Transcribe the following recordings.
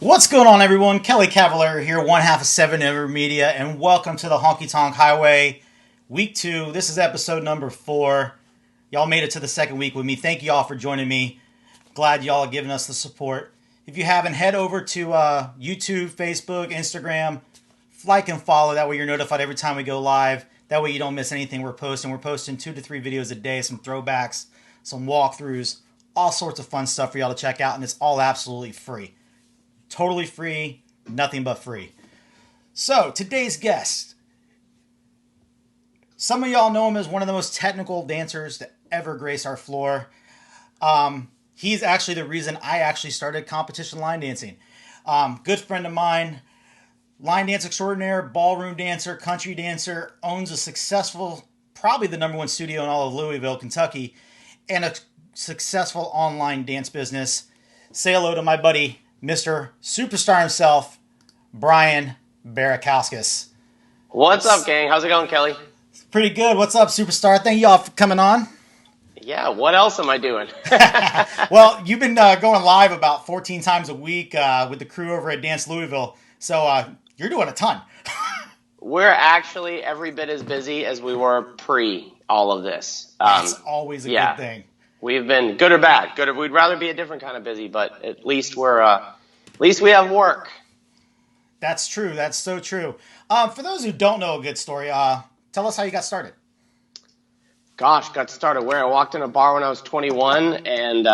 What's going on, everyone? Kelly Cavalier here, one half of 7 Ever Media, and welcome to the Honky Tonk Highway, week 2. This is episode number 4. Y'all made it to the second week with me. Thank you all for joining me. Glad y'all are giving us the support. If you haven't, head over to YouTube, Facebook, Instagram. Like and follow. That way you're notified every time we go live. That way you don't miss anything we're posting. We're posting 2 to 3 videos a day, some throwbacks, some walkthroughs, all sorts of fun stuff for y'all to check out, and it's all absolutely free. Totally free, nothing but free. So, today's guest. Some of y'all know him as one of the most technical dancers to ever grace our floor. He's actually the reason I actually started competition line dancing. Good friend of mine, line dance extraordinaire, ballroom dancer, country dancer, owns a successful, probably the number 1 studio in all of Louisville, Kentucky, and a successful online dance business. Say hello to my buddy, Mr. Superstar himself, Brian Barakauskas. What's up, gang? How's it going, Kelly? Pretty good. What's up, Superstar? Thank you all for coming on. Yeah, what else am I doing? Well, you've been going live about 14 times a week with the crew over at Dance Louisville, so you're doing a ton. We're actually every bit as busy as we were pre all of this. That's always a good thing. We've been good or bad. Good. We'd rather be a different kind of busy, but at least we have work. That's true. That's so true. For those who don't know a good story, tell us how you got started. Gosh, got started where? I walked in a bar when I was 21, and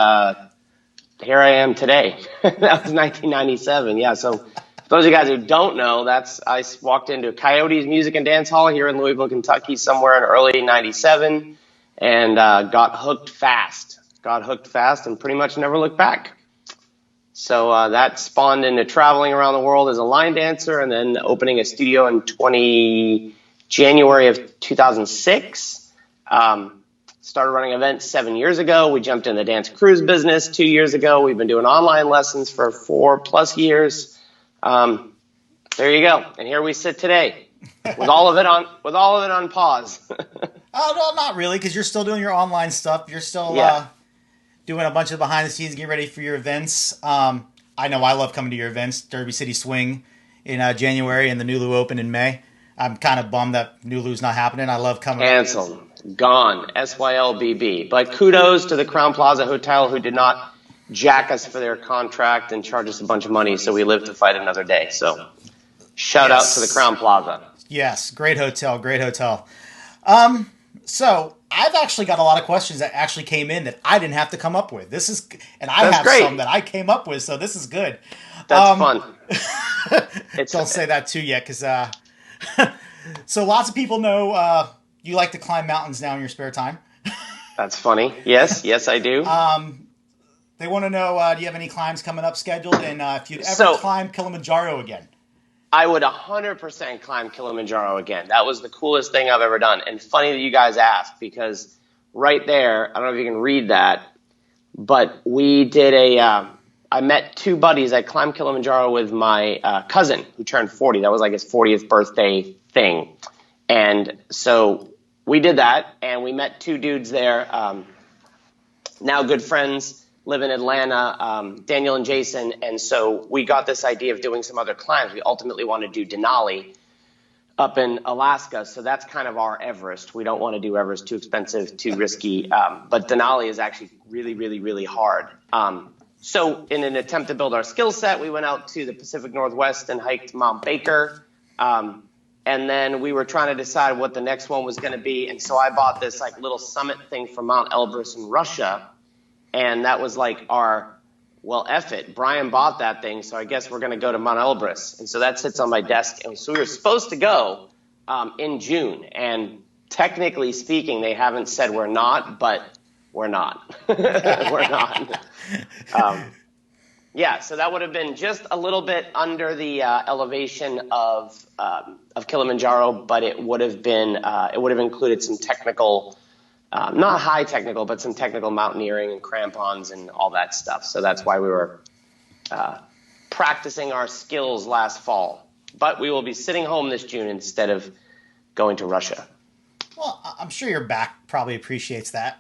here I am today. That was 1997. Yeah. So for those of you guys who don't know, I walked into Coyotes Music and Dance Hall here in Louisville, Kentucky, somewhere in early '97. And got hooked fast and pretty much never looked back. So that spawned into traveling around the world as a line dancer and then opening a studio in January of 2006. Started running events 7 years ago. We jumped in the dance cruise business 2 years ago. We've been doing online lessons for 4+ years. There you go. And here we sit today with all of it on pause. Oh, no, not really, because you're still doing your online stuff. You're still doing a bunch of behind the scenes, getting ready for your events. I know I love coming to your events, Derby City Swing in January and the Nulu Open in May. I'm kind of bummed that Nulu's not happening. I love coming. Canceled. Gone. SYLBB. But kudos to the Crown Plaza Hotel who did not jack us for their contract and charge us a bunch of money, so we live to fight another day. So shout out to the Crown Plaza. Yes, great hotel, great hotel. So I've actually got a lot of questions that actually came in that I didn't have to come up with. That's great. Some that I came up with, so this is good. That's fun. Don't say that too yet, because so lots of people know you like to climb mountains now in your spare time. That's funny. Yes, I do. They want to know, do you have any climbs coming up scheduled, and if you'd ever climb Kilimanjaro again? I would 100% climb Kilimanjaro again. That was the coolest thing I've ever done. And funny that you guys asked, because right there, I don't know if you can read that, but we did I met 2 buddies. I climbed Kilimanjaro with my cousin who turned 40. That was like his 40th birthday thing. And so we did that, and we met 2 dudes there, now good friends, live in Atlanta, Daniel and Jason, and so we got this idea of doing some other climbs. We ultimately want to do Denali up in Alaska, so that's kind of our Everest. We don't want to do Everest, too expensive, too risky, but Denali is actually really, really, really hard. So in an attempt to build our skill set, we went out to the Pacific Northwest and hiked Mount Baker, and then we were trying to decide what the next one was going to be, and so I bought this like little summit thing from Mount Elbrus in Russia. And that was like F it. Brian bought that thing, so I guess we're going to go to Mount Elbrus. And so that sits on my desk. And so we were supposed to go in June. And technically speaking, they haven't said we're not, but we're not. We're not. So that would have been just a little bit under the elevation of Kilimanjaro, but it would have included some technical not high technical, but some technical mountaineering and crampons and all that stuff. So that's why we were practicing our skills last fall. But we will be sitting home this June instead of going to Russia. Well, I'm sure your back probably appreciates that.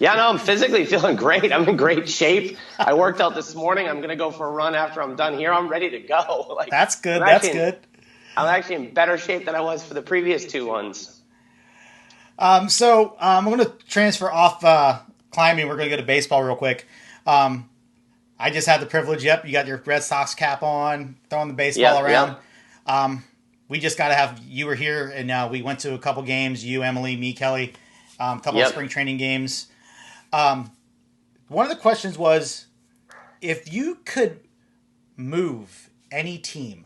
Yeah, no, I'm physically feeling great. I'm in great shape. I worked out this morning. I'm going to go for a run after I'm done here. I'm ready to go. Like, That's good. I'm That's actually in, good. I'm actually in better shape than I was for the previous two ones. I'm going to transfer off climbing. We're going to go to baseball real quick. I just had the privilege. Yep, you got your Red Sox cap on, throwing the baseball Yep, around. yep. We just got to have you were here, and we went to a couple games. You, Emily, me, Kelly, a couple of Yep. spring training games. One of the questions was, if you could move any team.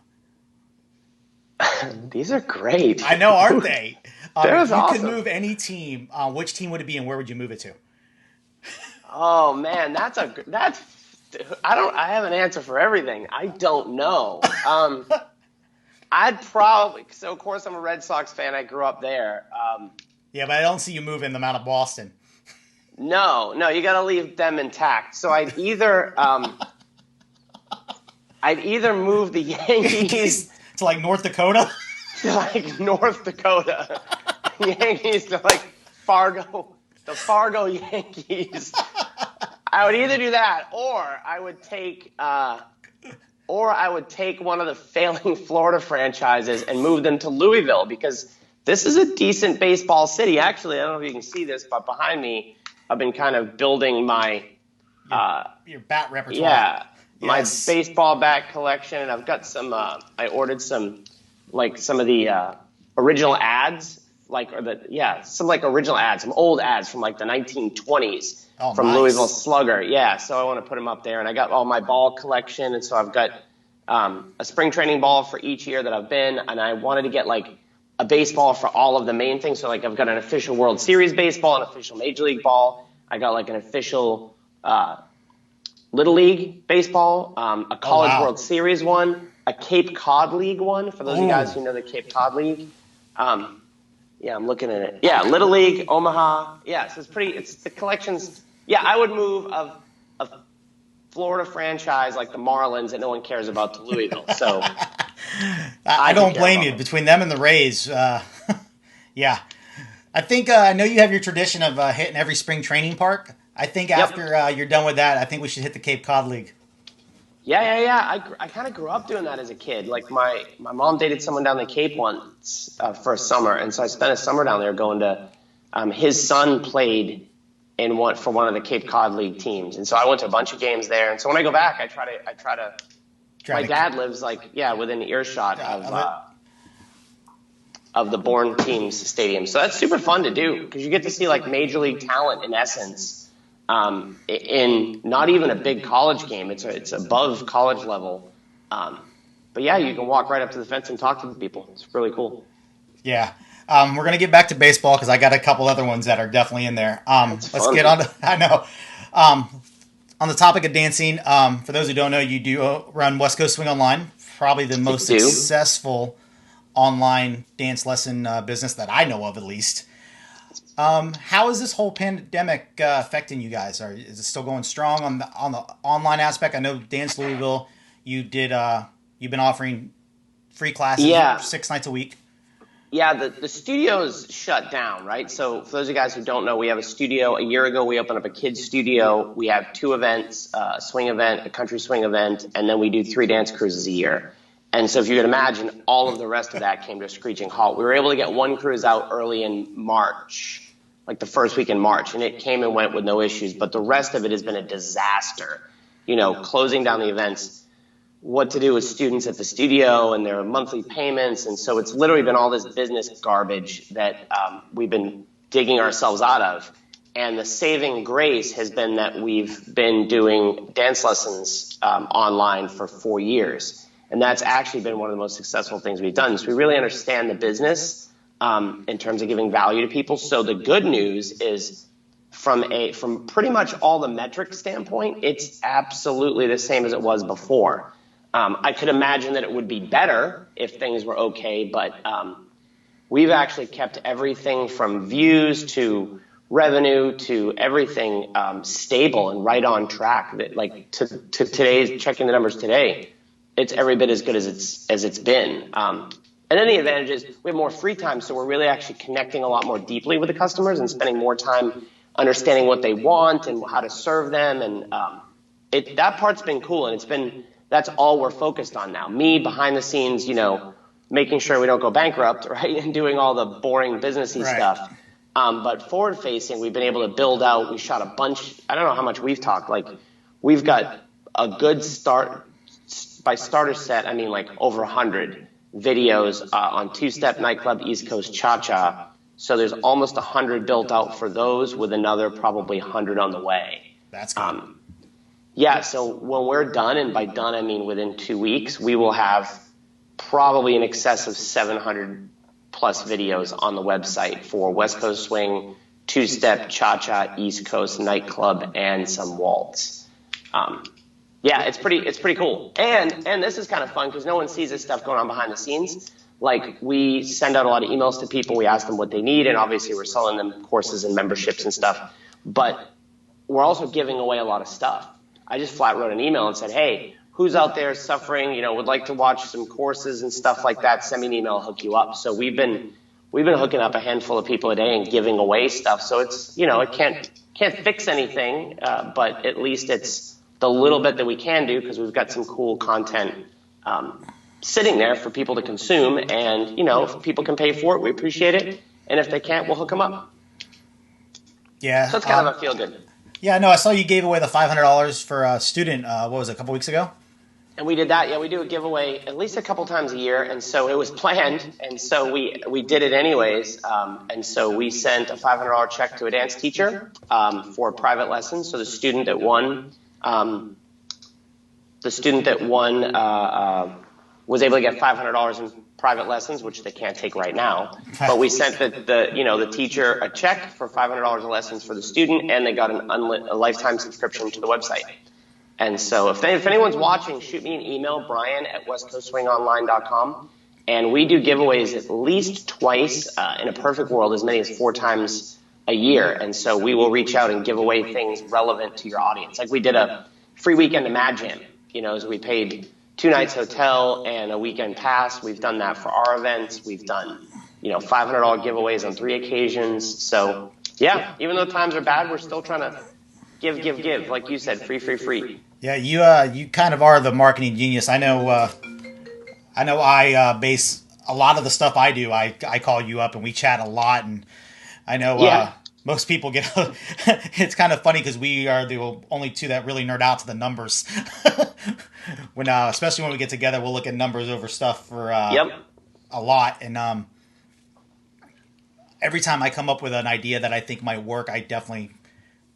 These are great. I know, aren't they? That If was you awesome. could move any team, which team would it be, and where would you move it to? Oh man, I have an answer for everything. I don't know. I'd probably, so of course I'm a Red Sox fan. I grew up there. Yeah, but I don't see you moving them out of Boston. No, you got to leave them intact. So I'd either move the Yankees To like North Dakota. to like North Dakota, Yankees to like Fargo, the Fargo Yankees. I would either do that, or I would take one of the failing Florida franchises and move them to Louisville, because this is a decent baseball city. Actually, I don't know if you can see this, but behind me, I've been kind of building my your bat repertoire. yeah, my Yes. baseball bat collection, and I've got some. I ordered some of the original ads, some original ads, some old ads from like the 1920s. Oh, From nice. Louisville Slugger. Yeah, so I want to put them up there. And I got all my ball collection, and so I've got a spring training ball for each year that I've been, and I wanted to get like a baseball for all of the main things. So like I've got an official World Series baseball, an official Major League ball. I got like an official Little League baseball, a College wow. World Series one, a Cape Cod League one, for those of you guys who know the Cape Cod League. Yeah, I'm looking at it. Yeah, Little League, Omaha. Yeah, so it's the collections. Yeah, I would move a Florida franchise like the Marlins that no one cares about to Louisville. So I don't care blame about you. them. Between them and the Rays, yeah. I think I know you have your tradition of hitting every spring training park. I think after you're done with that, I think we should hit the Cape Cod League. Yeah. I kind of grew up doing that as a kid. Like my mom dated someone down the Cape once for a summer, and so I spent a summer down there going to. His son played for one of the Cape Cod League teams, and so I went to a bunch of games there. And so when I go back, I try to. My dad lives within earshot of the Bourne team's stadium, so that's super fun to do because you get to see like major league talent in essence. In not even a big college game. It's above college level. But yeah, you can walk right up to the fence and talk to the people. It's really cool. Yeah. We're going to get back to baseball because I got a couple other ones that are definitely in there. Let's get on to, I know. On the topic of dancing, for those who don't know, you do run West Coast Swing Online, probably the most successful online dance lesson business that I know of, at least. How is this whole pandemic affecting you guys? Is it still going strong on the online aspect? I know Dance Louisville, you've been offering free classes 6 nights a week. Yeah, the studio's shut down, right? So for those of you guys who don't know, we have a studio. A year ago, we opened up a kids studio. We have 2 events, a swing event, a country swing event, and then we do 3 dance cruises a year. And so if you can imagine, all of the rest of that came to a screeching halt. We were able to get 1 cruise out early in March, like the first week in March, and it came and went with no issues. But the rest of it has been a disaster. Closing down the events, what to do with students at the studio and their monthly payments. And so it's literally been all this business garbage that we've been digging ourselves out of. And the saving grace has been that we've been doing dance lessons online for 4 years. And that's actually been one of the most successful things we've done. So we really understand the business in terms of giving value to people. So the good news is from pretty much all the metric standpoint, it's absolutely the same as it was before. I could imagine that it would be better if things were okay, but we've actually kept everything from views to revenue to everything stable and right on track. That to today's, checking the numbers today, it's every bit as good as it's been. And then the advantage is we have more free time, so we're really actually connecting a lot more deeply with the customers and spending more time understanding what they want and how to serve them. And that part's been cool. And that's all we're focused on now. Me behind the scenes, making sure we don't go bankrupt, right? And doing all the boring businessy stuff. But forward facing, we've been able to build out. We shot a bunch. I don't know how much we've talked. Like, we've got a good start. By starter set, I mean like over 100 videos on Two-Step, Nightclub, East Coast, Cha-Cha. So there's almost 100 built out for those, with another probably 100 on the way. That's good. Yeah, so when we're done, and by done I mean within 2 weeks, we will have probably in excess of 700 plus videos on the website for West Coast Swing, Two-Step, Cha-Cha, East Coast, Nightclub, and some waltz. Yeah, it's pretty cool. And this is kind of fun because no one sees this stuff going on behind the scenes. Like, we send out a lot of emails to people. We ask them what they need, and obviously we're selling them courses and memberships and stuff. But we're also giving away a lot of stuff. I just flat wrote an email and said, hey, who's out there suffering, would like to watch some courses and stuff like that? Send me an email, I'll hook you up. So we've been hooking up a handful of people a day and giving away stuff. So it's, it can't fix anything, but at least it's the little bit that we can do, because we've got some cool content sitting there for people to consume. And, if people can pay for it, we appreciate it. And if they can't, we'll hook them up. Yeah. So it's kind of a feel good. Yeah, no, I saw you gave away the $500 for a student, what was it, a couple weeks ago? And we did that. Yeah, we do a giveaway at least a couple times a year. And so it was planned. And so we did it anyways. And so we sent a $500 check to a dance teacher for private lessons. So the student that won was able to get $500 in private lessons, which they can't take right now. But we sent the teacher a check for $500 in lessons for the student, and they got a lifetime subscription to the website. And so if anyone's watching, shoot me an email, brian@westcoastswingonline.com. And we do giveaways at least twice, in a perfect world, as many as 4 times a year. And so we will reach out and give away things relevant to your audience. Like, we did a free weekend to Mad Jam, so we paid 2 nights hotel and a weekend pass. We've done that for our events. We've done, $500 giveaways on 3 occasions. So yeah, even though times are bad, we're still trying to give. Like you said, free. Yeah, you kind of are the marketing genius. I know I base a lot of the stuff I do. I call you up and we chat a lot, and I know most people get it's kind of funny because we are the only two that really nerd out to the numbers. When especially when we get together, we'll look at numbers over stuff for a lot. And every time I come up with an idea that I think might work, I definitely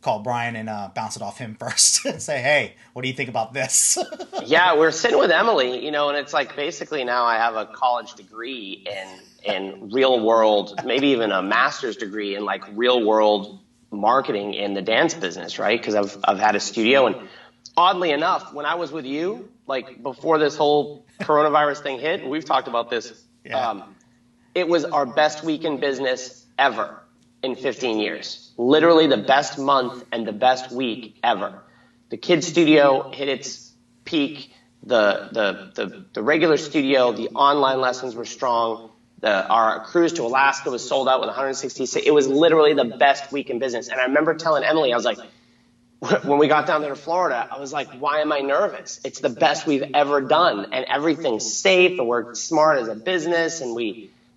call Brian and bounce it off him first and say, hey, what do you think about this? Yeah, we're sitting with Emily, and it's like, basically now I have a college degree in real world, maybe even a master's degree in like real world marketing in the dance business, right? Because I've had a studio, and oddly enough, when I was with you, like before this whole coronavirus thing hit, we've talked about this, it was our best week in business ever in 15 years. Literally the best month and the best week ever. The kids studio hit its peak. The regular studio, the online lessons were strong. Our cruise to Alaska was sold out with 166. It was literally the best week in business. And I remember telling Emily, I was like, when we got down there to Florida, I was like, why am I nervous? It's the best we've ever done, and everything's safe, and we're smart as a business, and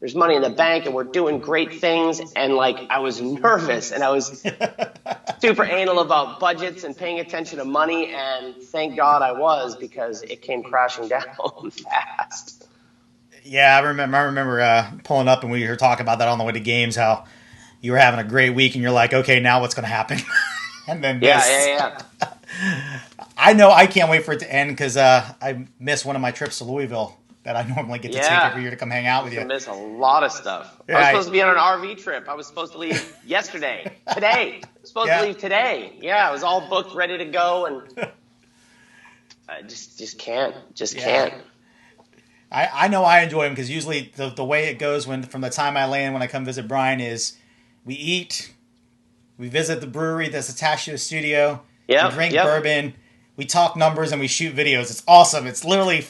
there's money in the bank, and we're doing great things. And like, I was nervous, and I was super anal about budgets and paying attention to money. And thank God I was, because it came crashing down fast. Yeah, I remember pulling up, and we were talking about that on the way to games, how you were having a great week, and you're like, okay, now what's going to happen? And then Yeah. I know I can't wait for it to end, because I missed one of my trips to Louisville that I normally get to take every year to come hang out with you. I miss a lot of stuff. Yeah, I was supposed to be on an RV trip. I was supposed to leave yesterday. Today. I was supposed to leave today. Yeah, I was all booked, ready to go, and I just can't. Can't. I know I enjoy them, because usually the way it goes from the time I land when I come visit Brian is we eat, we visit the brewery that's attached to the studio, we drink bourbon, we talk numbers, and we shoot videos. It's awesome. It's literally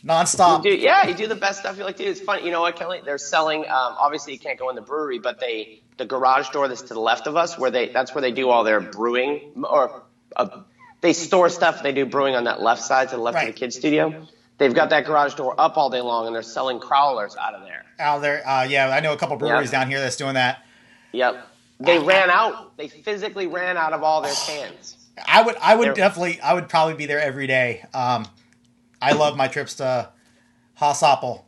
nonstop. You do the best stuff you like to do. It's funny. You know what, Kelly? They're selling, obviously you can't go in the brewery, but they the garage door that's to the left of us, that's where they do all their brewing, or they store stuff. They do brewing on that left side to the left of the kids' studio. They've got that garage door up all day long, and they're selling crowlers out of there. Yeah, I know a couple breweries down here that's doing that. Yep. They ran out. They physically ran out of all their cans. I would probably be there every day. I love my trips to Hossoppel.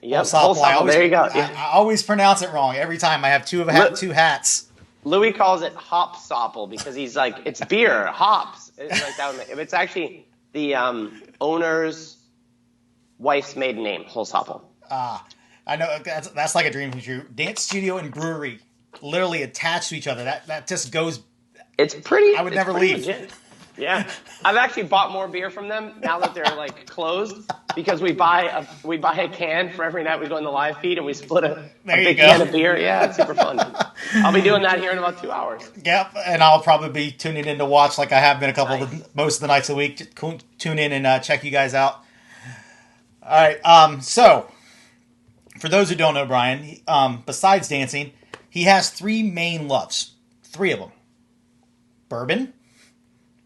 Yep, Hossoppel, there you go. I always pronounce it wrong every time. I have two hats. Louis calls it Hopsopple because he's like, it's beer, hops. It's like that. It's actually the owner's wife's maiden name, Hossoppel. I know that's like a dream come true. Dance studio and brewery literally attached to each other. That just goes. It's pretty. I would never leave. Legit. Yeah, I've actually bought more beer from them now that they're like closed because we buy a can for every night we go in the live feed and we split a big can of beer. Yeah, it's super fun. I'll be doing that here in about 2 hours. Yep, and I'll probably be tuning in to watch like I have been most of the nights a week. To tune in and check you guys out. All right. So for those who don't know Brian, besides dancing, he has three main loves. Three of them: bourbon,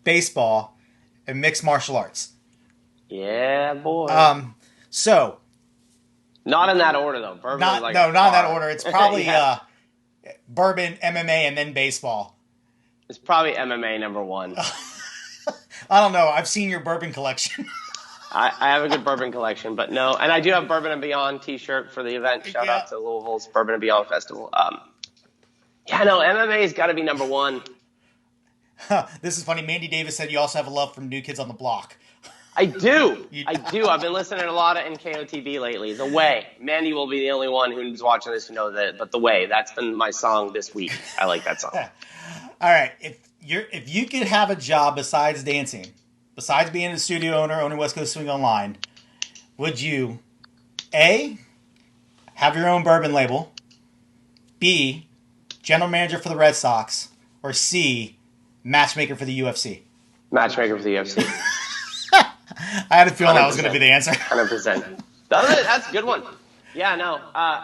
baseball, and mixed martial arts. Yeah, boy. So not in that order though. Bourbon not in that order. It's probably bourbon, MMA, and then baseball. It's probably MMA number one. I don't know. I've seen your bourbon collection. I have a good bourbon collection, but no. And I do have Bourbon and Beyond t-shirt for the event. Shout out to Louisville's Bourbon and Beyond Festival. MMA's got to be number one. This is funny. Mandy Davis said you also have a love for New Kids on the Block. I do. I've been listening to a lot of NKOTB lately. The Way. Mandy will be the only one who's watching this who knows that. But The Way. That's been my song this week. I like that song. All right. If you could have a job besides dancing, besides being a studio owner, owning West Coast Swing Online, would you A, have your own bourbon label, B, general manager for the Red Sox, or C, matchmaker for the UFC? Matchmaker for the UFC. I had a feeling that was going to be the answer. 100%. That's a good one. Yeah, no,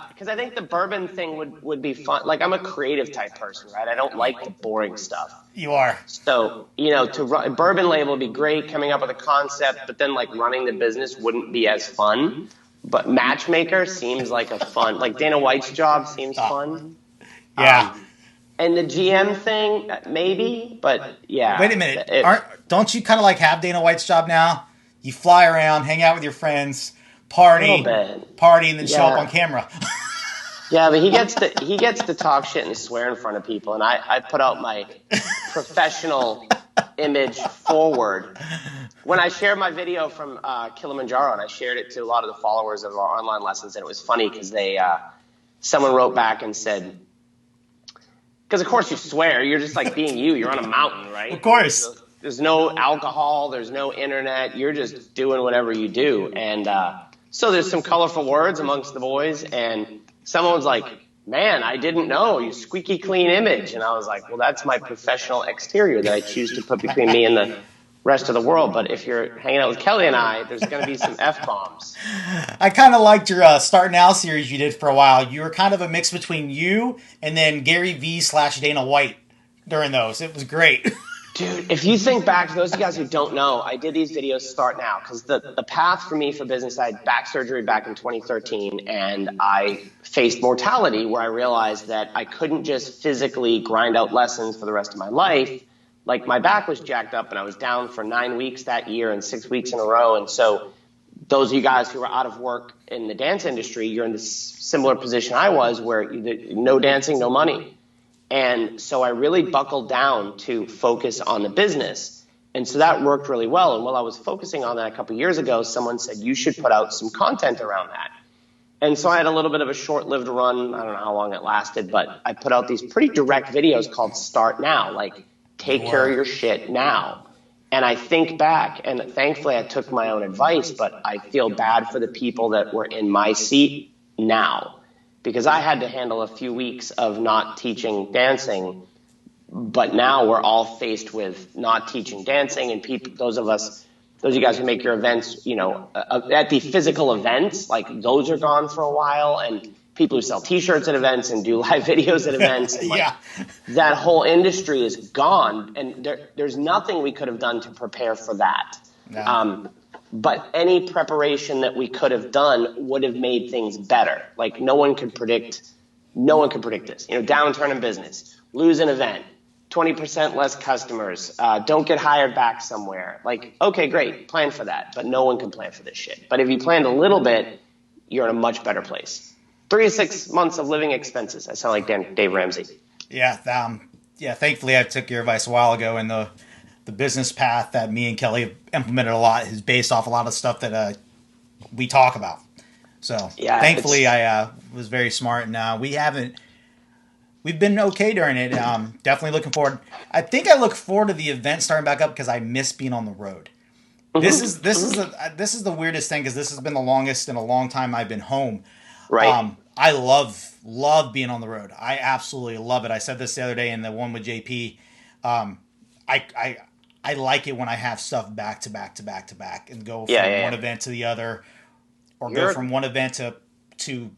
because I think the bourbon thing would be fun. Like, I'm a creative type person, right? I don't like the boring stuff. You are. So, to run bourbon label would be great, coming up with a concept, but then like running the business wouldn't be as fun. But matchmaker seems like a fun, like Dana White's job seems fun. Yeah. And the GM thing, maybe, but yeah. Wait a minute. Don't you kind of like have Dana White's job now? You fly around, hang out with your friends, party, and then show up on camera. Yeah, but he gets to talk shit and swear in front of people, and I put out my professional image forward. When I shared my video from Kilimanjaro, and I shared it to a lot of the followers of our online lessons, and it was funny because someone wrote back and said, because of course you swear, you're just like being you, you're on a mountain, right? Of course. There's no alcohol, there's no internet, you're just doing whatever you do. And so there's some colorful words amongst the boys, and someone was like, man, I didn't know, you squeaky clean image. And I was like, well, that's my professional exterior that I choose to put between me and the rest of the world. But if you're hanging out with Kelly and I, there's going to be some F-bombs. I kind of liked your Start Now series you did for a while. You were kind of a mix between you and then Gary V/Dana White during those. It was great. Dude, if you think back to those of you guys who don't know, I did these videos Start Now because the path for me for business, I had back surgery back in 2013, and I faced mortality where I realized that I couldn't just physically grind out lessons for the rest of my life. Like, my back was jacked up, and I was down for 9 weeks that year and 6 weeks in a row. And so those of you guys who are out of work in the dance industry, you're in this similar position I was where no dancing, no money. And so I really buckled down to focus on the business. And so that worked really well. And while I was focusing on that a couple years ago, someone said, you should put out some content around that. And so I had a little bit of a short-lived run. I don't know how long it lasted, but I put out these pretty direct videos called Start Now, like take care of your shit now. And I think back, and thankfully I took my own advice, but I feel bad for the people that were in my seat now. Because I had to handle a few weeks of not teaching dancing, but now we're all faced with not teaching dancing, and those of you guys who make your events, at the physical events, like those are gone for a while, and people who sell T-shirts at events and do live videos at events. And Yeah. that whole industry is gone, and there's nothing we could have done to prepare for that. No. But any preparation that we could have done would have made things better. Like no one could predict this. Downturn in business, lose an event, 20% less customers, don't get hired back somewhere. Like, okay, great, plan for that. But no one can plan for this shit. But if you planned a little bit, you're in a much better place. 3 to 6 months of living expenses. I sound like Dave Ramsey. Yeah. Thankfully, I took your advice a while ago, and the business path that me and Kelly have implemented a lot is based off a lot of stuff that we talk about. So thankfully, I was very smart, and we've been okay during it. Definitely looking forward. I think I look forward to the event starting back up because I miss being on the road. This is the weirdest thing because this has been the longest in a long time I've been home. Right. I love being on the road. I absolutely love it. I said this the other day in the one with JP. I like it when I have stuff back to back to back to back and go from one event to the other, or go from one event to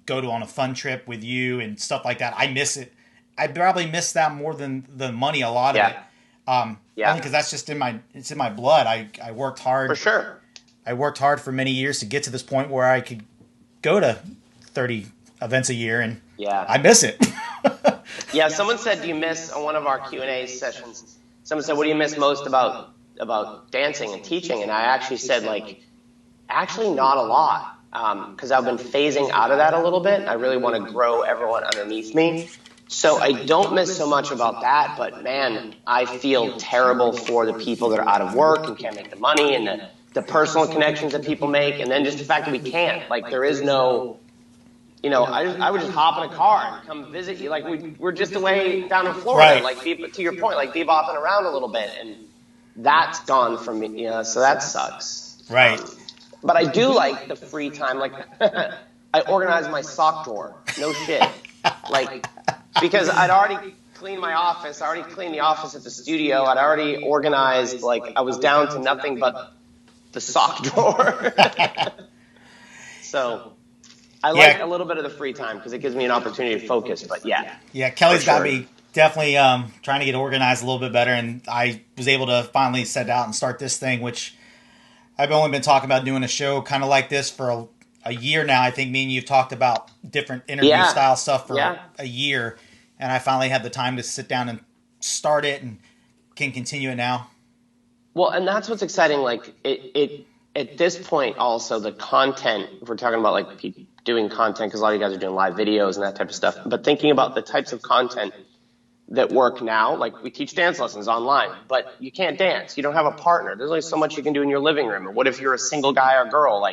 go to on a fun trip with you and stuff like that. I miss it. I probably miss that more than the money. A lot of it. Only because that's just in my blood. I worked hard for sure. I worked hard for many years to get to this point where I could go to 30 events a year, and I miss it. Someone said, do you miss, on one of our Q&A sessions, someone said, what do you miss most about dancing and teaching? And I actually said, actually not a lot, because I've been phasing out of that a little bit. I really want to grow everyone underneath me. So I don't miss so much about that, but man, I feel terrible for the people that are out of work and can't make the money, and the personal connections that people make, and then just the fact that we can't. There is no... I would just hop in a car and come visit you. We're just away down in Florida. To your point, bebopping around a little bit, and that's gone from me. So that sucks. Right. But I do like the free time. I organize my sock drawer. No shit. Because I'd already cleaned my office. I already cleaned the office at the studio. I'd already organized. I was down to nothing but the sock drawer. So. I like a little bit of the free time because it gives me an opportunity to focus, but Kelly's got me definitely trying to get organized a little bit better, and I was able to finally set out and start this thing, which I've only been talking about doing a show kind of like this for a year now. I think me and you've talked about different interview style stuff for a year, and I finally had the time to sit down and start it and can continue it now. Well, and that's what's exciting. At this point also, the content, if we're talking about doing content, because a lot of you guys are doing live videos and that type of stuff, but thinking about the types of content that work now, we teach dance lessons online, but you can't dance. You don't have a partner. There's only so much you can do in your living room. Or what if you're a single guy or girl?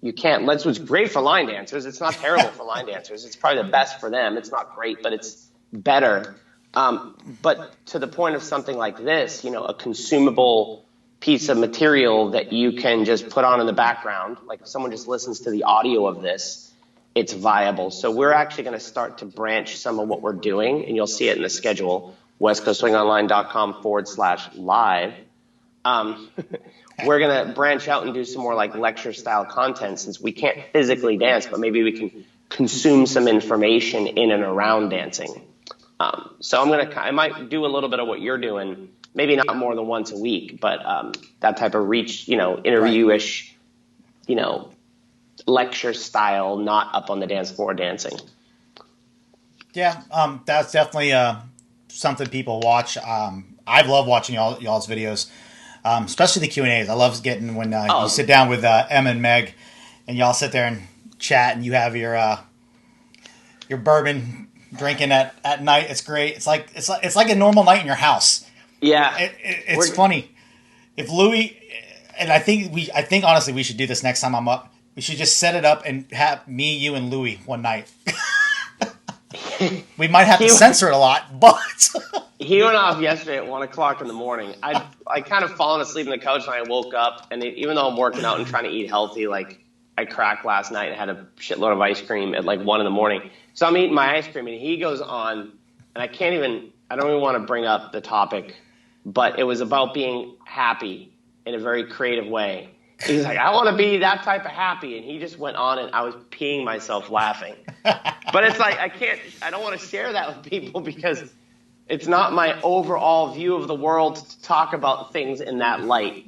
You can't. That's what's great for line dancers. It's not terrible for line dancers. It's probably the best for them. It's not great, but it's better. But to the point of something like this, a consumable piece of material that you can just put on in the background, if someone just listens to the audio of this, it's viable. So we're actually going to start to branch some of what we're doing, and you'll see it in the schedule, westcoastswingonline.com/live. We're going to branch out and do some more lecture style content, since we can't physically dance, but maybe we can consume some information in and around dancing. So I might do a little bit of what you're doing, maybe not more than once a week, but that type of reach, interview-ish, lecture style, not up on the dance floor dancing. Yeah, that's definitely something people watch. I love watching y'all's videos, especially the Q&As. I love getting when you sit down with Em and Meg, and y'all sit there and chat, and you have your bourbon drinking at night. It's great. It's like a normal night in your house. Yeah, it's funny. If Louis, and I think honestly we should do this next time I'm up. We should just set it up and have me, you, and Louis one night. We might have to censor it a lot, but he went off yesterday at 1:00 in the morning. I kind of fallen asleep on the couch and I woke up, and even though I'm working out and trying to eat healthy, I cracked last night and had a shitload of ice cream at 1 in the morning. So I'm eating my ice cream and he goes on, and I don't even want to bring up the topic, but it was about being happy in a very creative way. He's like, I want to be that type of happy. And he just went on and I was peeing myself laughing. But it's like, I don't want to share that with people because it's not my overall view of the world to talk about things in that light.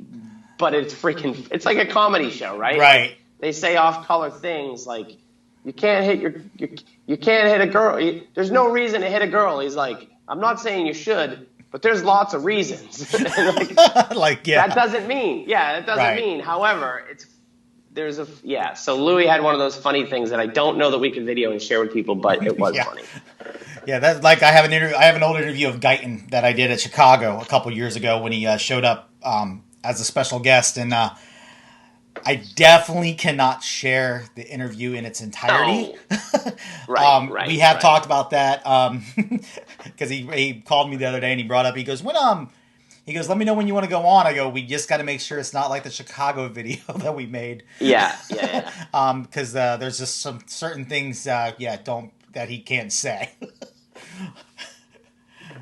But it's like a comedy show, right? Right. Like, they say off-color things like, you can't hit a girl. There's no reason to hit a girl. He's like, I'm not saying you should, but there's lots of reasons. Like, yeah. That doesn't mean. However, so Louis had one of those funny things that I don't know that we can video and share with people, but it was funny. Yeah, that's like I have an old interview of Guyton that I did at Chicago a couple years ago when he showed up as a special guest, and I definitely cannot share the interview in its entirety. Right. We have talked about that because he called me the other day and he brought up, he goes, let me know when you want to go on. I go, we just got to make sure it's not like the Chicago video that we made. Yeah. Because there's just some certain things, that he can't say.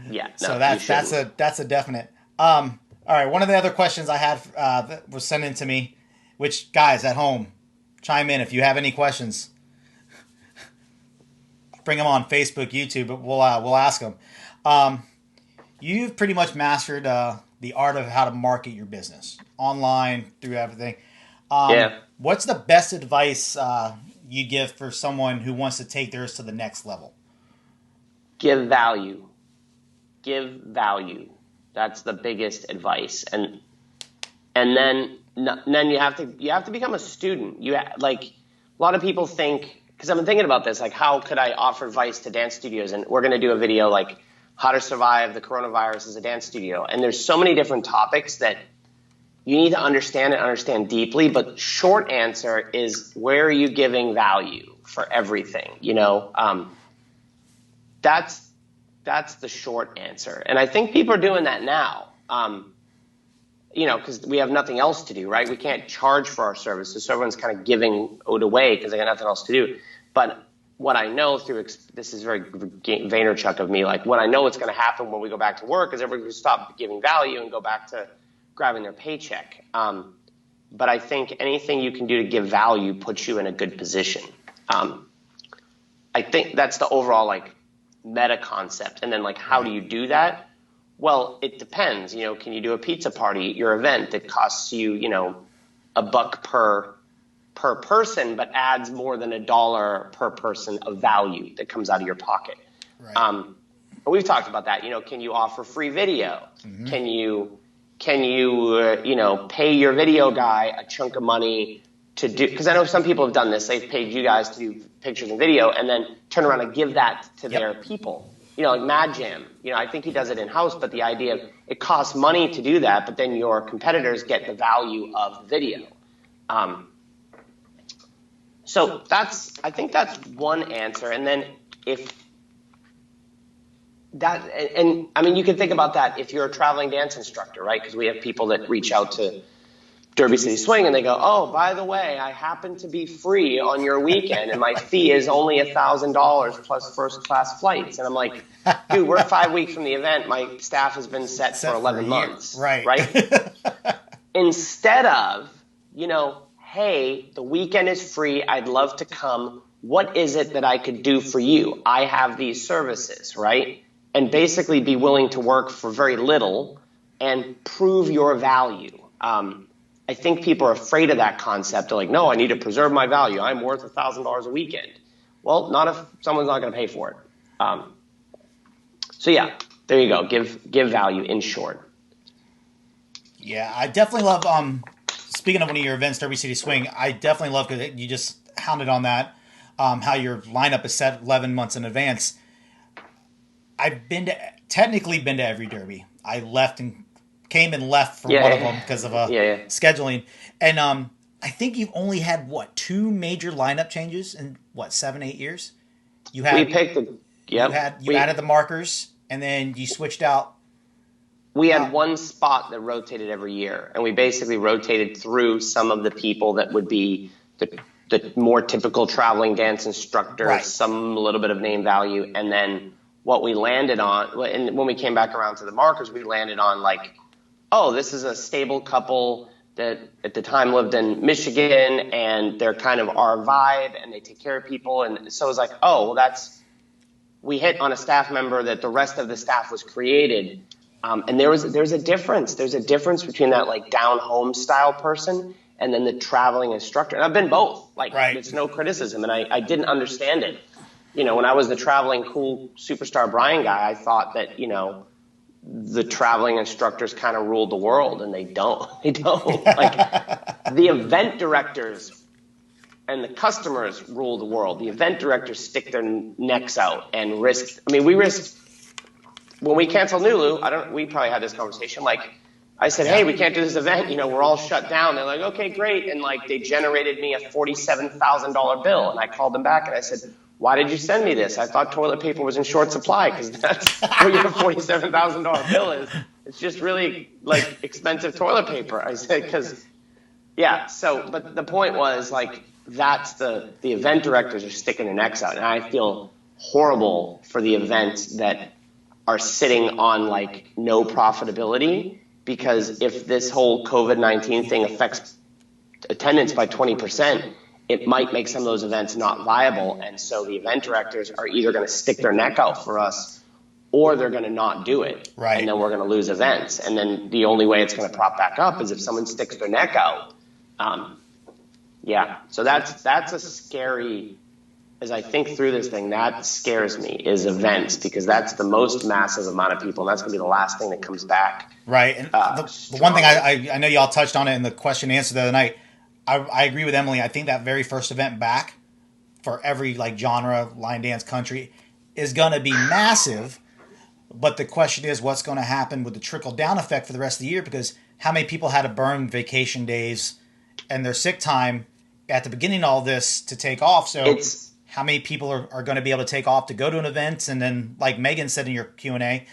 Yeah. So that's a definite. All right. One of the other questions I had that was sent in to me, which guys at home, chime in if you have any questions. Bring them on Facebook, YouTube, but we'll ask them. You've pretty much mastered the art of how to market your business online through everything. What's the best advice you give for someone who wants to take theirs to the next level? Give value. That's the biggest advice, and then you have to become a student. Like a lot of people think, because I've been thinking about this, like how could I offer advice to dance studios? And we're going to do a video like how to survive the coronavirus as a dance studio. And there's so many different topics that you need to understand deeply. But short answer is, where are you giving value for everything? That's the short answer. And I think people are doing that now. Because we have nothing else to do, right? We can't charge for our services, so everyone's kind of giving it away because they got nothing else to do. But what I know this is very Vaynerchuk of me, like what I know what's going to happen when we go back to work is everybody will stop giving value and go back to grabbing their paycheck. But I think anything you can do to give value puts you in a good position. I think that's the overall like meta concept. And then like, how do you do that? Well, it depends. Can you do a pizza party at your event that costs you, $1 per person, but adds more than $1 per person of value that comes out of your pocket? Right. We've talked about that. Can you offer free video? Mm-hmm. Can you pay your video guy a chunk of money to do? Because I know some people have done this. They've paid you guys to do pictures and video, and then turn around and give that to their people. Like Mad Jam, I think he does it in-house, but the idea of it costs money to do that, but then your competitors get the value of the video. So I think that's one answer. And then you can think about that if you're a traveling dance instructor, right? Because we have people that reach out to Derby City Swing and they go, oh, by the way, I happen to be free on your weekend and my fee is only $1,000 plus first class flights. And I'm like, dude, we're 5 weeks from the event. My staff has been set for 11 months. Right? Instead of, hey, the weekend is free. I'd love to come. What is it that I could do for you? I have these services, right? And basically be willing to work for very little and prove your value. I think people are afraid of that concept. They're like, no, I need to preserve my value. I'm worth $1,000 a weekend. Well, not if someone's not going to pay for it. So yeah, there you go. Give value in short. Yeah, I definitely love, speaking of one of your events, Derby City Swing, I definitely love because you just hounded on that, how your lineup is set 11 months in advance. I've technically been to every Derby. I came and left from one of them because of scheduling. And I think you've only had, 2 major lineup changes in, 7-8 years? You added the markers, and then you switched out. We had one spot that rotated every year, and we basically rotated through some of the people that would be the more typical traveling dance instructor, right. Some little bit of name value, and then what we landed on, and when we came back around to the markers, we landed on like, oh, this is a stable couple that at the time lived in Michigan, and they're kind of our vibe, and they take care of people. And so it was like, oh, well, we hit on a staff member that the rest of the staff was created. And there's a difference. There's a difference between that like down home style person and then the traveling instructor. And I've been both. Like, right. It's no criticism. And I didn't understand it. When I was the traveling cool superstar Brian guy, I thought that, the traveling instructors kind of ruled the world, and they don't. They don't. Like, the event directors and the customers rule the world. The event directors stick their necks out and risk. I mean, we risked when we canceled Nulu. We probably had this conversation. Like, I said, hey, we can't do this event. We're all shut down. They're like, okay, great. And like, they generated me a $47,000 bill, and I called them back and I said, why did you send me this? I thought toilet paper was in short supply, because that's what your $47,000 bill is. It's just really like expensive toilet paper. I said, but the point was like, that's the event directors are sticking their necks out. And I feel horrible for the events that are sitting on like no profitability, because if this whole COVID-19 thing affects attendance by 20%, it might make some of those events not viable. And so the event directors are either going to stick their neck out for us, or they're going to not do it. Right. And then we're going to lose events. And then the only way it's going to prop back up is if someone sticks their neck out. So that's a scary, as I think through this thing, that scares me, is events, because that's the most massive amount of people. And that's going to be the last thing that comes back. Right. And the one thing I know y'all touched on it in the question and answer the other night, I agree with Emily. I think that very first event back for every like genre, line dance, country, is going to be massive. But the question is, what's going to happen with the trickle down effect for the rest of the year? Because how many people had to burn vacation days and their sick time at the beginning of all this to take off? So how many people are going to be able to take off to go to an event? And then, like Megan said in your Q&A,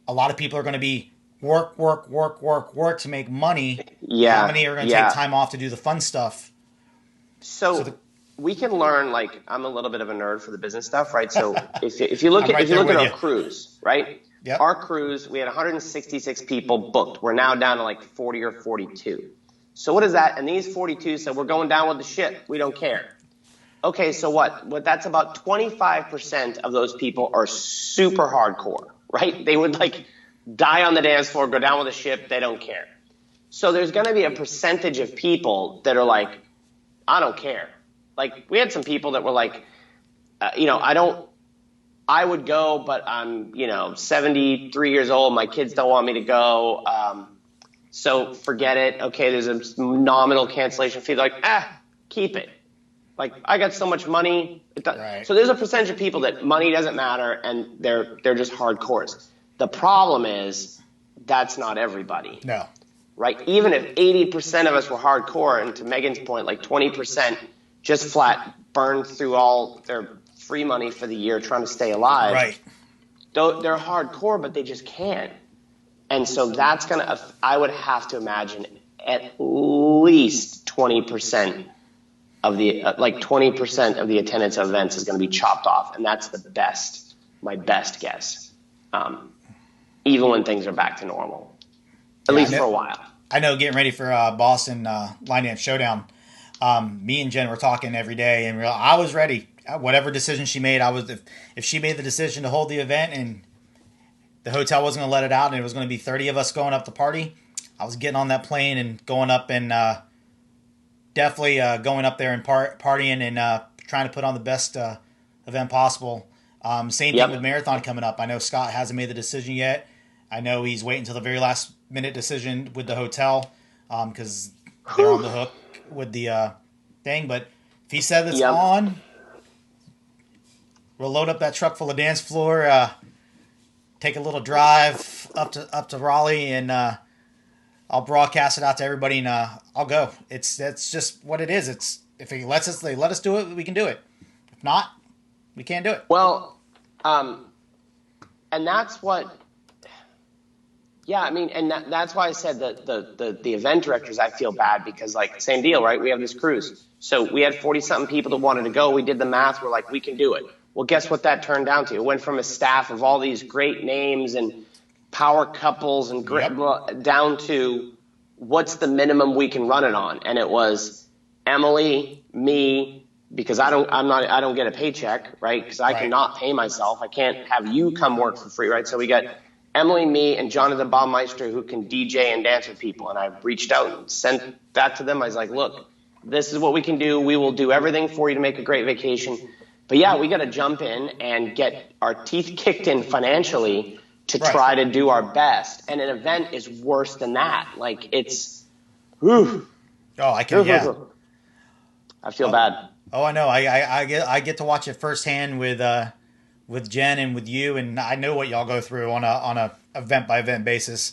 a lot of people are going to be work to make money. Yeah. How many are going to take time off to do the fun stuff? So we can learn, like, I'm a little bit of a nerd for the business stuff, right? So if you look at our cruise, right? Yep. Our cruise, we had 166 people booked. We're now down to like 40 or 42. So what is that? And these 42 said, we're going down with the ship. We don't care. Okay, so what? That's about 25% of those people are super hardcore, right? They would like die on the dance floor, go down with the ship. They don't care. So there's going to be a percentage of people that are like, I don't care. Like, we had some people that were like, I would go, but I'm, 73 years old. My kids don't want me to go. So forget it. Okay, there's a nominal cancellation fee. They're like, keep it. Like, I got so much money. Right. So there's a percentage of people that money doesn't matter, and they're just hardcores. The problem is that's not everybody. No. Right? Even if 80% of us were hardcore, and to Megan's point, like 20% just flat burned through all their free money for the year trying to stay alive. Right. They're hardcore, but they just can't. And so that's going to, I would have to imagine at least 20% of the, 20% of the attendance of events is going to be chopped off. And that's my best guess. Even when things are back to normal, at least for a while. I know, getting ready for Boston Line Dance Showdown, me and Jen were talking every day, and I was ready. Whatever decision she made, if she made the decision to hold the event and the hotel wasn't going to let it out and it was going to be 30 of us going up to party, I was getting on that plane and going up and definitely going up there and partying and trying to put on the best event possible. Same thing with Marathon coming up. I know Scott hasn't made the decision yet. I know he's waiting until the very last minute decision with the hotel because they're on the hook with the thing. But if he said it's on, we'll load up that truck full of dance floor, take a little drive up to Raleigh, and I'll broadcast it out to everybody, and I'll go. That's just what it is. It's if he let us do it, we can do it. If not, we can't do it. Well, and that's what. Yeah, I mean, and that's why I said that the event directors, I feel bad because, like, same deal, right? We have this cruise. So we had 40-something people that wanted to go. We did the math. We're like, we can do it. Well, guess what that turned down to? It went from a staff of all these great names and power couples and down to what's the minimum we can run it on? And it was Emily, me, because I don't get a paycheck, right? Because I cannot pay myself. I can't have you come work for free, right? So we got Emily, me, and Jonathan Baumeister, who can DJ and dance with people. And I reached out and sent that to them. I was like, look, this is what we can do. We will do everything for you to make a great vacation. But yeah, we got to jump in and get our teeth kicked in financially to try to do our best. And an event is worse than that. Like, it's, whew. Oh, I can, yeah. I feel bad. Oh, I know. I get to watch it firsthand with Jen and with you, and I know what y'all go through on a event by event basis,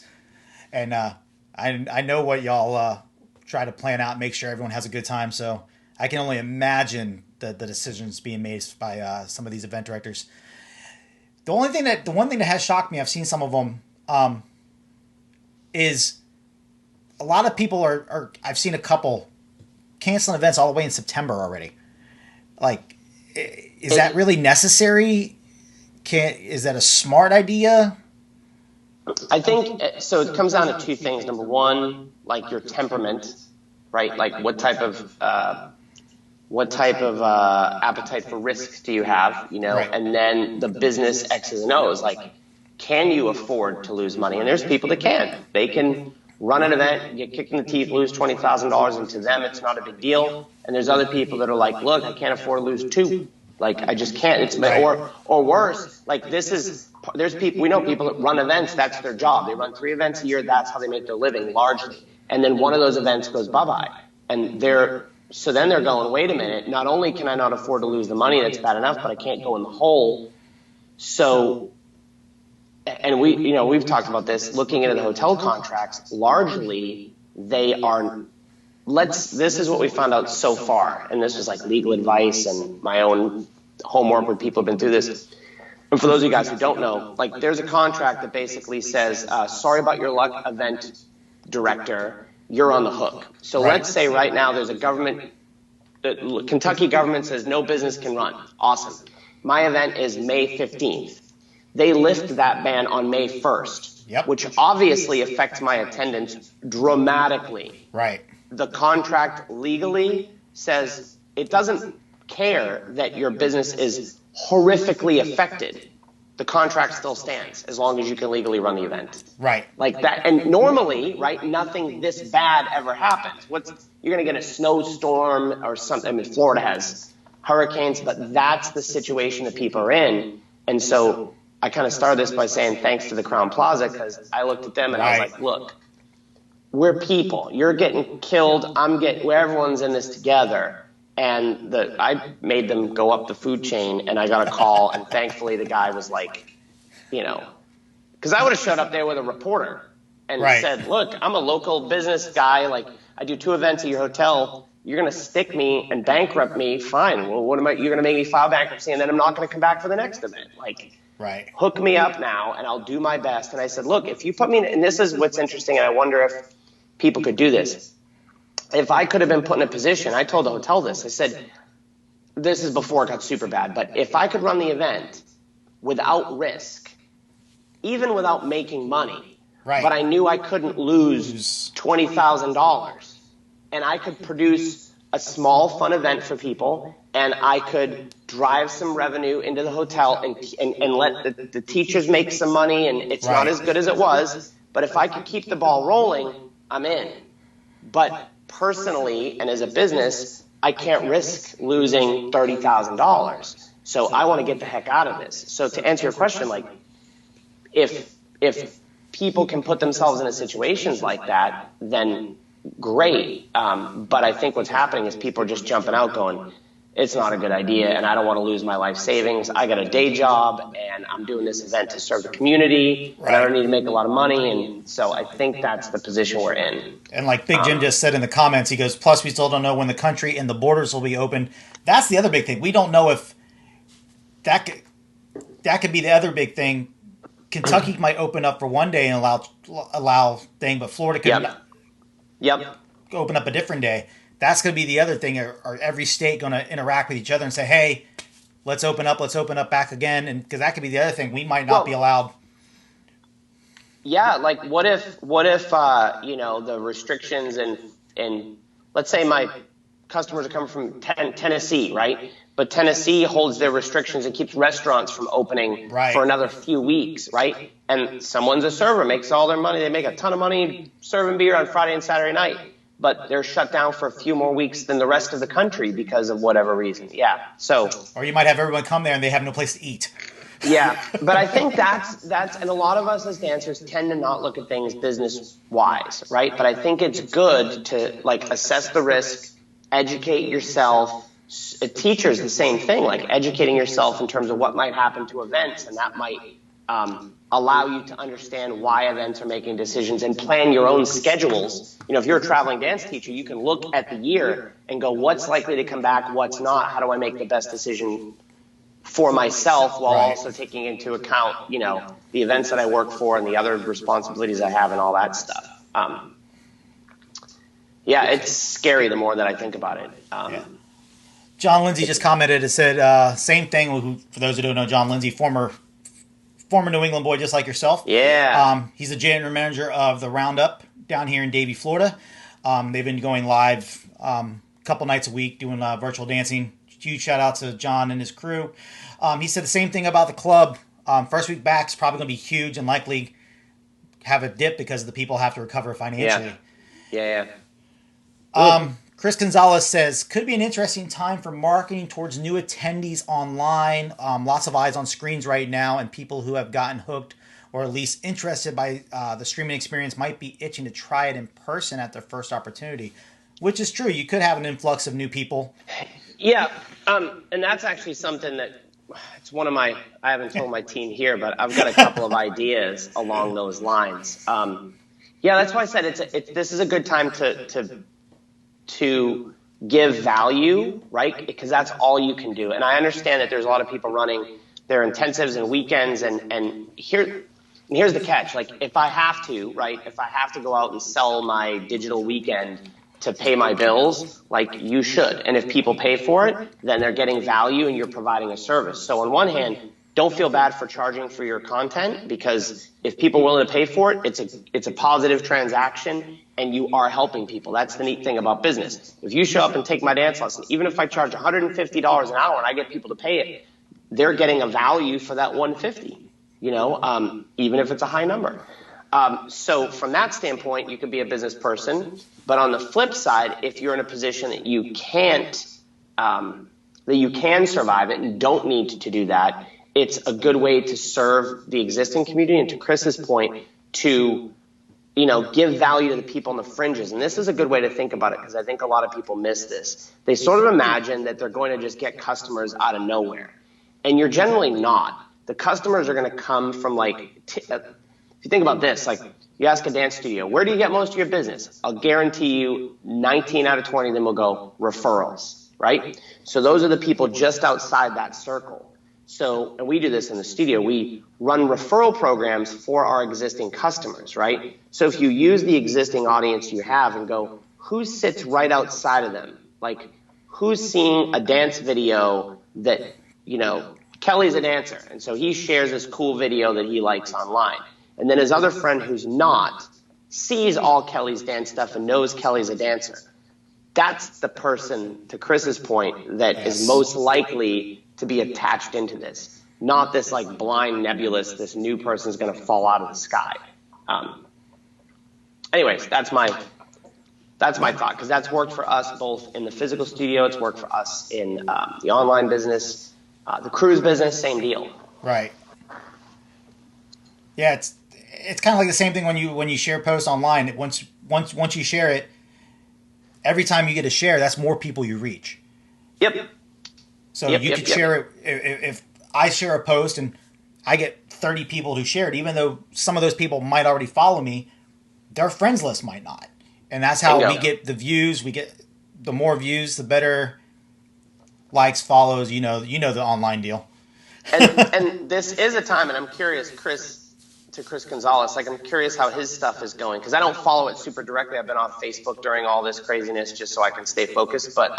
and I know what y'all try to plan out, and make sure everyone has a good time. So I can only imagine the decisions being made by some of these event directors. The one thing that has shocked me, I've seen some of them, is a lot of people are I've seen a couple canceling events all the way in September already. Like, is that really necessary? Is that a smart idea? I think so. It comes down to two things. Number one, like your temperament, right? Like what type of appetite for risk do you have, you know? And then the business X's and O's, like, can you afford to lose money? And there's people that can. They can run an event, get kicked in the teeth, lose $20,000, and to them it's not a big deal. And there's other people that are like, look, I can't afford to lose $2. Like, I just can't. It's or worse. Like, there's people, we know people that run events. That's their job. They run 3 events a year. That's how they make their living largely. And then one of those events goes bye-bye. And so then they're going, wait a minute. Not only can I not afford to lose the money, that's bad enough, but I can't go in the hole. So, and we've talked about this, looking into the hotel contracts, largely they are, this is what we found out so far, and this was like legal advice and my own homework when people have been through this. And for those of you guys who don't know, like, there's a contract that basically says, sorry about your luck, event director, you're on the hook. So let's say right now there's a government, the Kentucky government says no business can run. Awesome. My event is May 15th. They lift that ban on May 1st, which obviously affects my attendance dramatically. Right. The contract legally says it doesn't care that your business is horrifically affected. The contract still stands as long as you can legally run the event. Right. Like that. And normally, right, nothing this bad ever happens. You're going to get a snowstorm or something. I mean, Florida has hurricanes, but that's the situation that people are in. And so I kind of started this by saying thanks to the Crown Plaza, because I looked at them and I was like, look, we're people. You're getting killed. Everyone's in this together. And I made them go up the food chain, and I got a call, and thankfully the guy was like, because I would have showed up there with a reporter and said, look, I'm a local business guy. Like, I do 2 events at your hotel. You're going to stick me and bankrupt me. Fine. Well, you're going to make me file bankruptcy, and then I'm not going to come back for the next event. Like, hook me up now, and I'll do my best. And I said, look, if you put me in, and this is what's interesting, and I wonder if people could do this. If I could have been put in a position, I told the hotel this, I said, this is before it got super bad, but if I could run the event without risk, even without making money, but I knew I couldn't lose $20,000, and I could produce a small fun event for people, and I could drive some revenue into the hotel and let the teachers make some money, and it's not as good as it was, but if I could keep the ball rolling, I'm in. But personally, and as a business, I can't risk losing $30,000. So I want to get the heck out of this. So to answer your question, like, if people can put themselves into situations like that, then great. But I think what's happening is people are just jumping out going, it's not a good idea, and I don't want to lose my life savings. I got a day job, and I'm doing this event to serve the community, and I don't need to make a lot of money. And so I think that's the position we're in. And like Big Jim just said in the comments, he goes, plus we still don't know when the country and the borders will be open. That's the other big thing. We don't know if that could be the other big thing. Kentucky might open up for one day and allow thing, but Florida could open up a different day. That's going to be the other thing. Are every state going to interact with each other and say, hey, let's open up back again? And because that could be the other thing. We might not be allowed. Yeah, like what if you know, the restrictions and let's say my customers are coming from Tennessee, right? But Tennessee holds their restrictions and keeps restaurants from opening for Right. another few weeks, right? And someone's a server, makes all their money. They make a ton of money serving beer on Friday and Saturday night, but they're shut down for a few more weeks than the rest of the country because of whatever reason. Yeah. So Or you might have everyone come there and they have no place to eat. yeah, but I think that's and a lot of us as dancers tend to not look at things business wise, right? But I think it's good to like assess the risk, educate yourself. Teachers the same thing, like educating yourself in terms of what might happen to events, and that might allow you to understand why events are making decisions and plan your own schedules. You know, if you're a traveling dance teacher, you can look at the year and go, what's likely to come back, what's not, how do I make the best decision for myself while also taking into account, you know, the events that I work for and the other responsibilities I have and all that stuff. Yeah, it's scary the more that I think about it. John Lindsay just commented and said, same thing. For those who don't know, John Lindsay, former New England boy, just like yourself. Yeah. He's the general manager of the Roundup down here in Davie, Florida. They've been going live a couple nights a week doing virtual dancing. Huge shout out to John and his crew. He said the same thing about the club. First week back is probably going to be huge and likely have a dip because the people have to recover financially. Yeah. Chris Gonzalez says, could be an interesting time for marketing towards new attendees online. Lots of eyes on screens right now, and people who have gotten hooked or at least interested by the streaming experience might be itching to try it in person at their first opportunity, which is true. You could have an influx of new people. Yeah, and that's actually something that it's one of my, I haven't told my team here, but I've got a couple of ideas along those lines. Yeah, that's why I said this is a good time to give value, right? Because that's all you can do. And I understand that there's a lot of people running their intensives and weekends, and here's the catch. Like, if I have to, right, if I have to go out and sell my digital weekend to pay my bills, like, you should. And if people pay for it, then they're getting value and you're providing a service. So on one hand, don't feel bad for charging for your content, because if people are willing to pay for it, it's a positive transaction and you are helping people. That's the neat thing about business. If you show up and take my dance lesson, even if I charge $150 an hour and I get people to pay it, they're getting a value for that $150, you know, even if it's a high number. So from that standpoint, you could be a business person. But on the flip side, if you're in a position that you can't, that you can survive it and don't need to do that, it's a good way to serve the existing community. And to Chris's point, to, you know, give value to the people on the fringes. And this is a good way to think about it, because I think a lot of people miss this. They sort of imagine that they're going to just get customers out of nowhere. And you're generally not. The customers are going to come from, like, if you think about this, like, you ask a dance studio, where do you get most of your business? I'll guarantee you 19 out of 20 of them will go referrals, right? So those are the people just outside that circle. So, and we do this in the studio, we run referral programs for our existing customers, right? So if you use the existing audience you have and go, who sits right outside of them? Like, who's seeing a dance video that, you know, Kelly's a dancer, and so he shares this cool video that he likes online. And then his other friend who's not sees all Kelly's dance stuff and knows Kelly's a dancer. That's the person, to Chris's point, that is most likely to be attached into this. Not this, like, blind nebulous, this new person's going to fall out of the sky. Anyways, that's my thought, because that's worked for us both in the physical studio. It's worked for us in the online business, the cruise business, same deal. Right. Yeah, it's kind of like the same thing when you share posts online. Once you share it, every time you get a share, that's more people you reach. Yep. So you could share it. If I share a post and I get 30 people who share it, even though some of those people might already follow me, their friends list might not. And that's how we get the views. We get the more views, the better likes, follows. You know the online deal. And this is a time, and I'm curious, to Chris Gonzalez, like, I'm curious how his stuff is going, because I don't follow it super directly. I've been off Facebook during all this craziness just so I can stay focused. But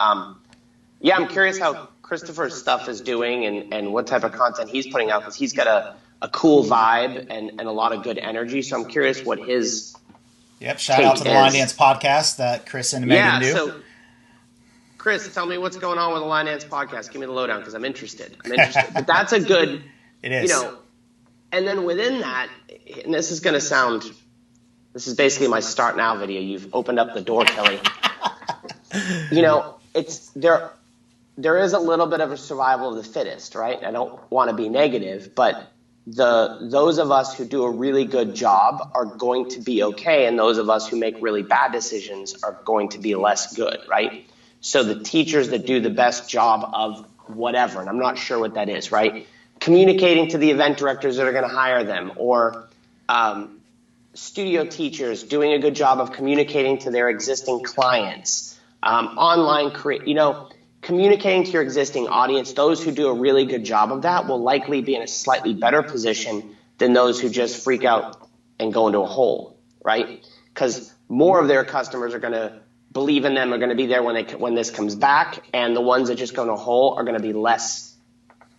yeah, I'm curious how Christopher's stuff is doing and what type of content he's putting out, because he's got a cool vibe and a lot of good energy. So I'm curious what his Shout out to the take Line is. Dance podcast that Chris and Megan do. So Chris, tell me what's going on with the Line Dance podcast. Give me the lowdown because I'm interested. But that's a good, It is. And then within that, and this is basically my start now video. You've opened up the door, Kelly. It's there is a little bit of a survival of the fittest, right? I don't want to be negative, but those of us who do a really good job are going to be okay, and those of us who make really bad decisions are going to be less good, right? So the teachers that do the best job of whatever, and I'm not sure what that is, right? Communicating to the event directors that are going to hire them, or studio teachers doing a good job of communicating to their existing clients, communicating to your existing audience. Those who do a really good job of that will likely be in a slightly better position than those who just freak out and go into a hole, right? Because more of their customers are going to believe in them, are going to be there when this comes back, and the ones that just go into a hole are going to be less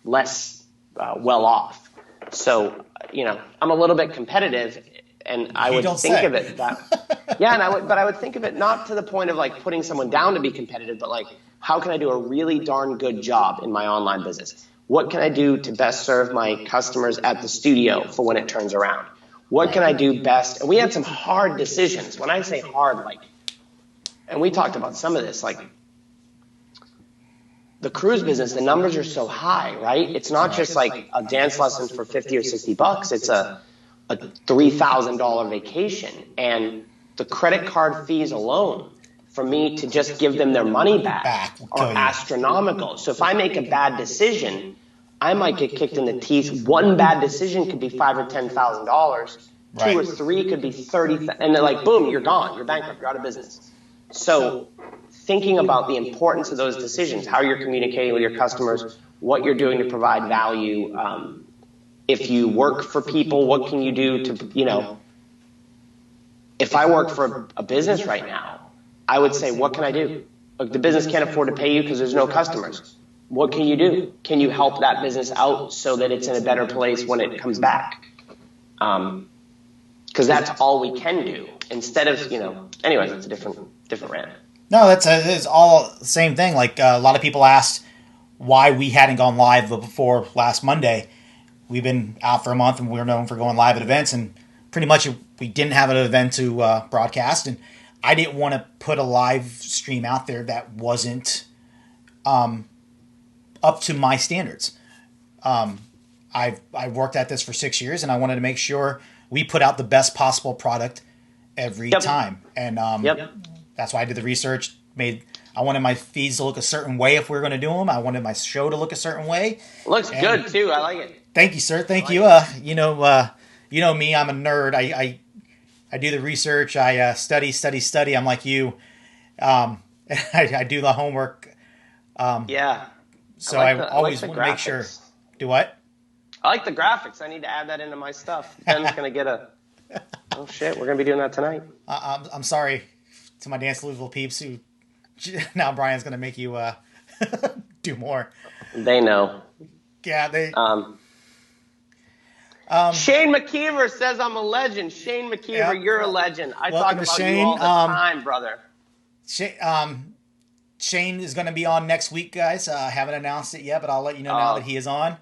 well off. So, I'm a little bit competitive, and I would think of it that, but I would think of it not to the point of like putting someone down to be competitive, but like, how can I do a really darn good job in my online business? What can I do to best serve my customers at the studio for when it turns around? What can I do best? And we had some hard decisions. When I say hard, and we talked about some of this, the cruise business, the numbers are so high, right? It's not just like a dance lesson for $50 or $60. It's a $3,000 vacation, and the credit card fees alone for me to just give them their money back are astronomical. So if I make a bad decision, I might get kicked in the teeth. One bad decision could be $5,000 or $10,000. Right. 2 or 3 could be 30, and they're like, boom, you're gone, you're bankrupt, you're out of business. So thinking about the importance of those decisions, how you're communicating with your customers, what you're doing to provide value. If you work for people, what can you do to, if I work for a business right now, I would say, what can I do? Look, the business can't afford to pay you because there's no customers. What can you do? Can you help that business out so that it's in a better place when it comes back? Because that's all we can do. Instead of, anyways, it's a different rant. No, it's all the same thing. Like a lot of people asked why we hadn't gone live before last Monday. We've been out for a month, and we're known for going live at events, and pretty much we didn't have an event to broadcast, and I didn't want to put a live stream out there that wasn't up to my standards. I've worked at this for 6 years, and I wanted to make sure we put out the best possible product every time. And that's why I did the research. I wanted my feeds to look a certain way if we were going to do them. I wanted my show to look a certain way. Looks good too. I like it. Thank you, sir. Thank you. You know me. I'm a nerd. I do the research. I study. I'm like you. I do the homework. So I always want to make sure. Do what? I like the graphics. I need to add that into my stuff. Ben's going to get oh shit, we're going to be doing that tonight. I'm sorry to my Dance Louisville peeps who now Brian's going to make you do more. They know. Yeah, they... Shane McKeever says I'm a legend. Shane McKeever, you're a legend. I talk about Shane. You all the time, brother. Shane is going to be on next week, guys. I haven't announced it yet, but I'll let you know now that he is on.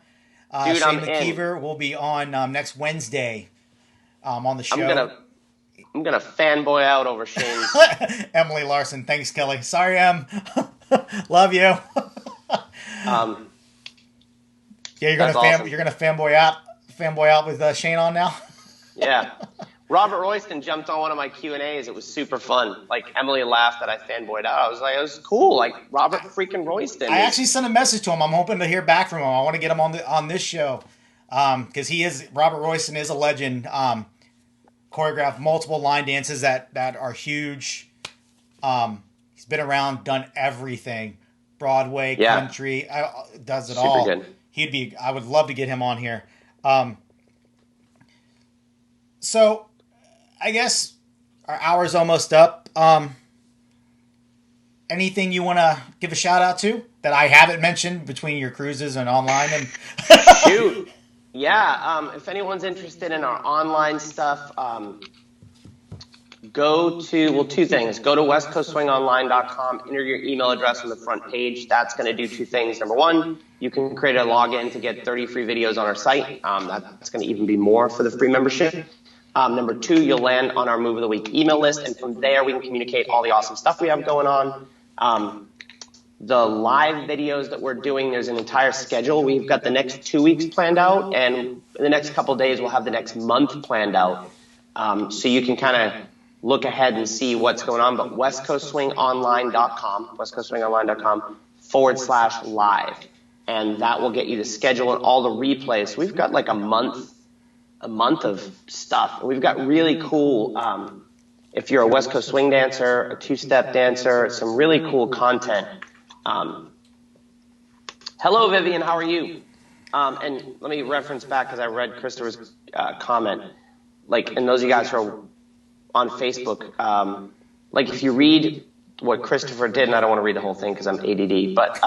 Dude, Shane McKeever will be on next Wednesday on the show. I'm gonna fanboy out over Shane. Emily Larson, thanks, Kelly. Sorry, Em. Love you. You're gonna awesome. You're gonna fanboy out with Shane on now. Yeah. Robert Royston jumped on one of my Q&As. It was super fun. Like, Emily laughed that I fanboyed out. I was like, it was cool. Like, Robert freaking Royston. I actually sent a message to him. I'm hoping to hear back from him. I want to get him on this show because Robert Royston is a legend. Choreographed multiple line dances that are huge. He's been around, done everything. Broadway, country, does it super all. Good. I would love to get him on here. So I guess our hour's almost up. Anything you want to give a shout out to that I haven't mentioned between your cruises and online? And Shoot. Yeah, if anyone's interested in our online stuff, go to, well, two things. Go to westcoastswingonline.com, enter your email address on the front page. That's going to do two things. Number one, you can create a login to get 30 free videos on our site. That's going to even be more for the free membership. Number two, you'll land on our Move of the Week email list, and from there we can communicate all the awesome stuff we have going on. The live videos that we're doing, there's an entire schedule. We've got the next 2 weeks planned out, and in the next couple of days, we'll have the next month planned out. So you can kind of look ahead and see what's going on. But westcoastswingonline.com/live. And that will get you the schedule and all the replays. So we've got like a month of stuff. And we've got really cool, if you're a West Coast swing dancer, a two-step dancer, some really cool content. Hello, Vivian. How are you? And let me reference back because I read Christopher's comment. Like, and those of you guys who are on Facebook, like if you read what Christopher did, and I don't want to read the whole thing because I'm ADD, but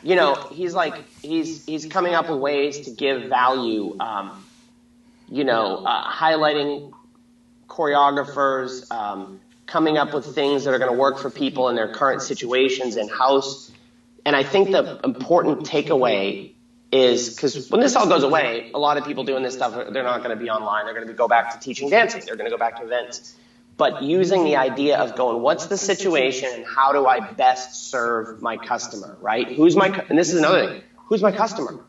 you know, he's coming up with ways to give value. Highlighting choreographers. Coming up with things that are going to work for people in their current situations in-house. And I think the important takeaway is, because when this all goes away, a lot of people doing this stuff, they're not going to be online. They're going to go back to teaching dancing. They're going to go back to events. But using the idea of going, what's the situation and how do I best serve my customer, right? And this is another thing, who's my customer,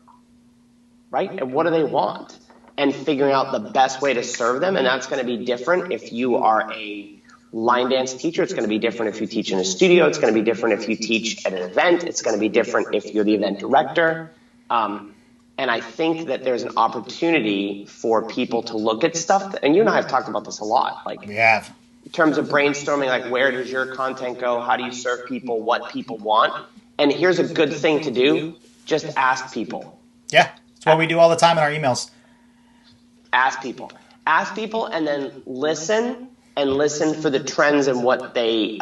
right? And what do they want? And figuring out the best way to serve them. And that's going to be different if you are a line dance teacher. It's going to be different if you teach in a studio. It's going to be different if you teach at an event. It's going to be different if you're the event director. And I think that there's an opportunity for people to look at stuff. And you and I have talked about this a lot. Like, We have. in terms of brainstorming, like where does your content go? How do you serve people? What people want? And here's a good thing to do. Just ask people. Yeah. That's what we do all the time in our emails. Ask people. Ask people and then listen for the trends in what they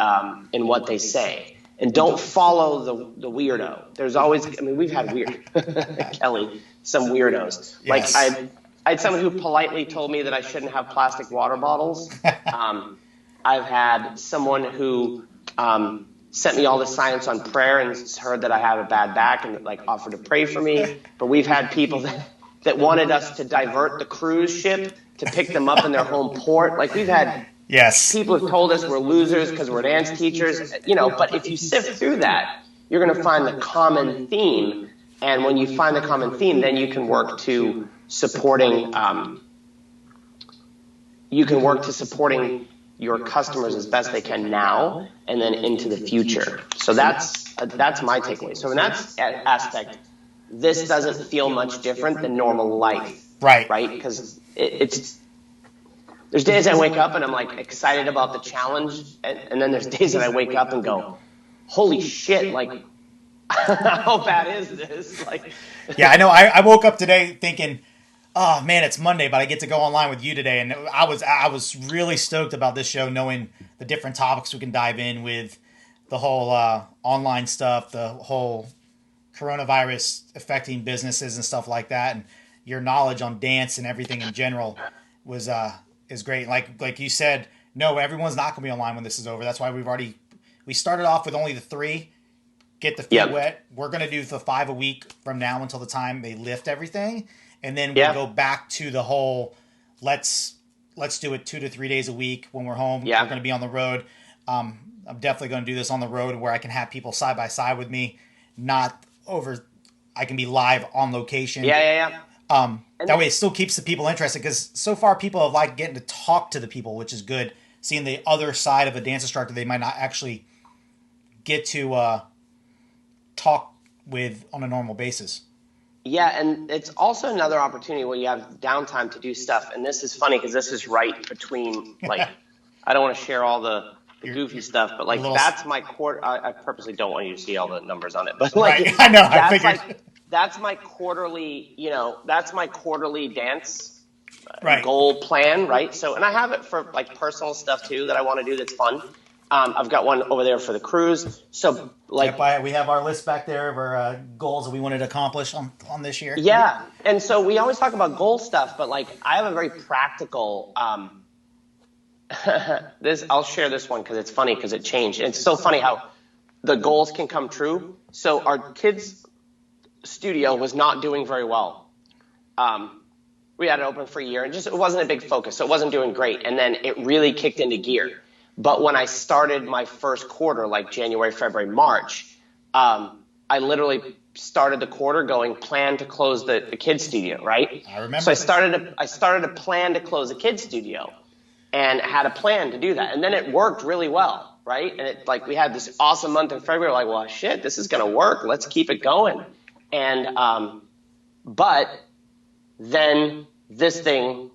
say. And don't follow the weirdo. There's always, I mean, we've had Kelly, some weirdos. Yes. Like I had someone who politely told me that I shouldn't have plastic water bottles. I've had someone who sent me all the science on prayer and heard that I have a bad back and like offered to pray for me. But we've had people that wanted us to divert the cruise ship to pick them up in their home port. Like we've had people have told us we're losers because we're dance teachers, but if you sift through that, you're going to find the common theme. And when you find the common theme, then you can work to supporting your customers as best they can now and then into the future. So that's my takeaway. So in that aspect, this doesn't feel much different than normal life. Right? Because there's days I wake up and I'm like excited about the challenge, and then there's days that I wake up and go, holy shit, like how bad is this? Like, yeah, I know. I woke up today thinking, oh man, it's Monday, but I get to go online with you today, and I was really stoked about this show, knowing the different topics we can dive in with, the whole online stuff, the whole coronavirus affecting businesses and stuff like that, and your knowledge on dance and everything in general is great. Like you said, no, everyone's not going to be online when this is over. That's why we started off with only the 3. Get the feet wet. We're going to do the 5 a week from now until the time they lift everything. And then we'll go back to the whole, let's do it 2 to 3 days a week when we're home. Yeah. We're going to be on the road. I'm definitely going to do this on the road where I can have people side by side with me, I can be live on location. Yeah. That way it still keeps the people interested, because so far people have liked getting to talk to the people, which is good. Seeing the other side of a dance instructor they might not actually get to talk with on a normal basis. Yeah, and it's also another opportunity when you have downtime to do stuff. And this is funny because this is right between, like, I don't want to share all the goofy stuff, but like that's my quarter. I purposely don't want you to see all the numbers on it, but like, right. I know. I figured. That's my quarterly, that's my quarterly dance right. goal plan, right? So, and I have it for like personal stuff too that I want to do that's fun. I've got one over there for the cruise. So like, we have our list back there of our goals that we wanted to accomplish on this year. Yeah. And so we always talk about goal stuff, but like I have a very practical, I'll share this one because it's funny because it changed. It's so funny how the goals can come true. So our kids' studio was not doing very well. We had it open for a year and it wasn't a big focus. So it wasn't doing great. And then it really kicked into gear. But when I started my first quarter, like January, February, March, I literally started the quarter going plan to close the kids studio, right? I remember. So I started a plan to close the kids studio and had a plan to do that. And then it worked really well, right? And we had this awesome month in February, like, well, shit, this is going to work. Let's keep it going. And, but then this thing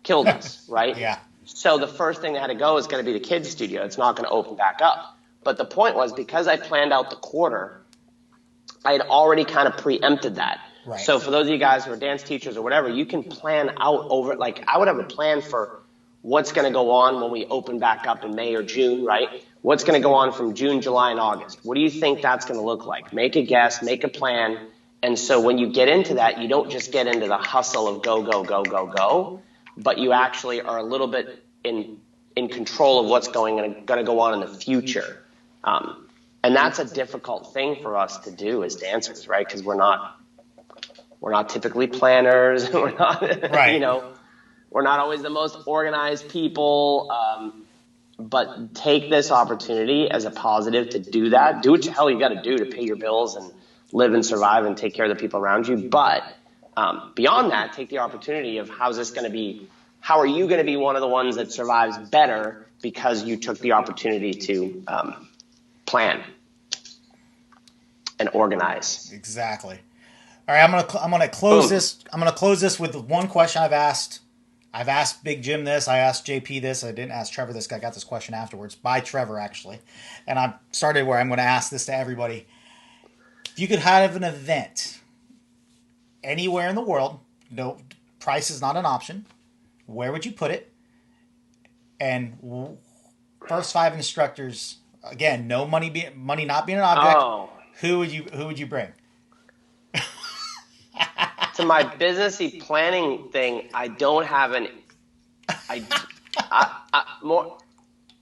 killed us, right? Yeah. So the first thing that had to go is going to be the kids studio. It's not going to open back up. But the point was because I planned out the quarter, I had already kind of preempted that. Right. So for those of you guys who are dance teachers or whatever, you can plan out over, like I would have a plan for what's going to go on when we open back up in May or June, right? What's going to go on from June, July, and August? What do you think that's going to look like? Make a guess, make a plan. And so when you get into that, you don't just get into the hustle of go, go, go, go, go, but you actually are a little bit in control of what's going to go on in the future. And that's a difficult thing for us to do as dancers, right? Because we're not typically planners. We're not, right. We're not always the most organized people. But take this opportunity as a positive to do that. Do what the hell you got to do to pay your bills and live and survive and take care of the people around you. But beyond that, take the opportunity of how are you going to be one of the ones that survives better because you took the opportunity to plan and organize. Exactly. All right, I'm gonna close this. I'm gonna close this with one question I've asked. I've asked Big Jim this. I asked JP this. I didn't ask Trevor this. I got this question afterwards by Trevor actually, and I started where I'm going to ask this to everybody. If you could have an event anywhere in the world, no price is not an option. Where would you put it? And first 5 instructors, again, no money not being an object. Oh. Who would you bring? To my businessy planning thing, I don't have I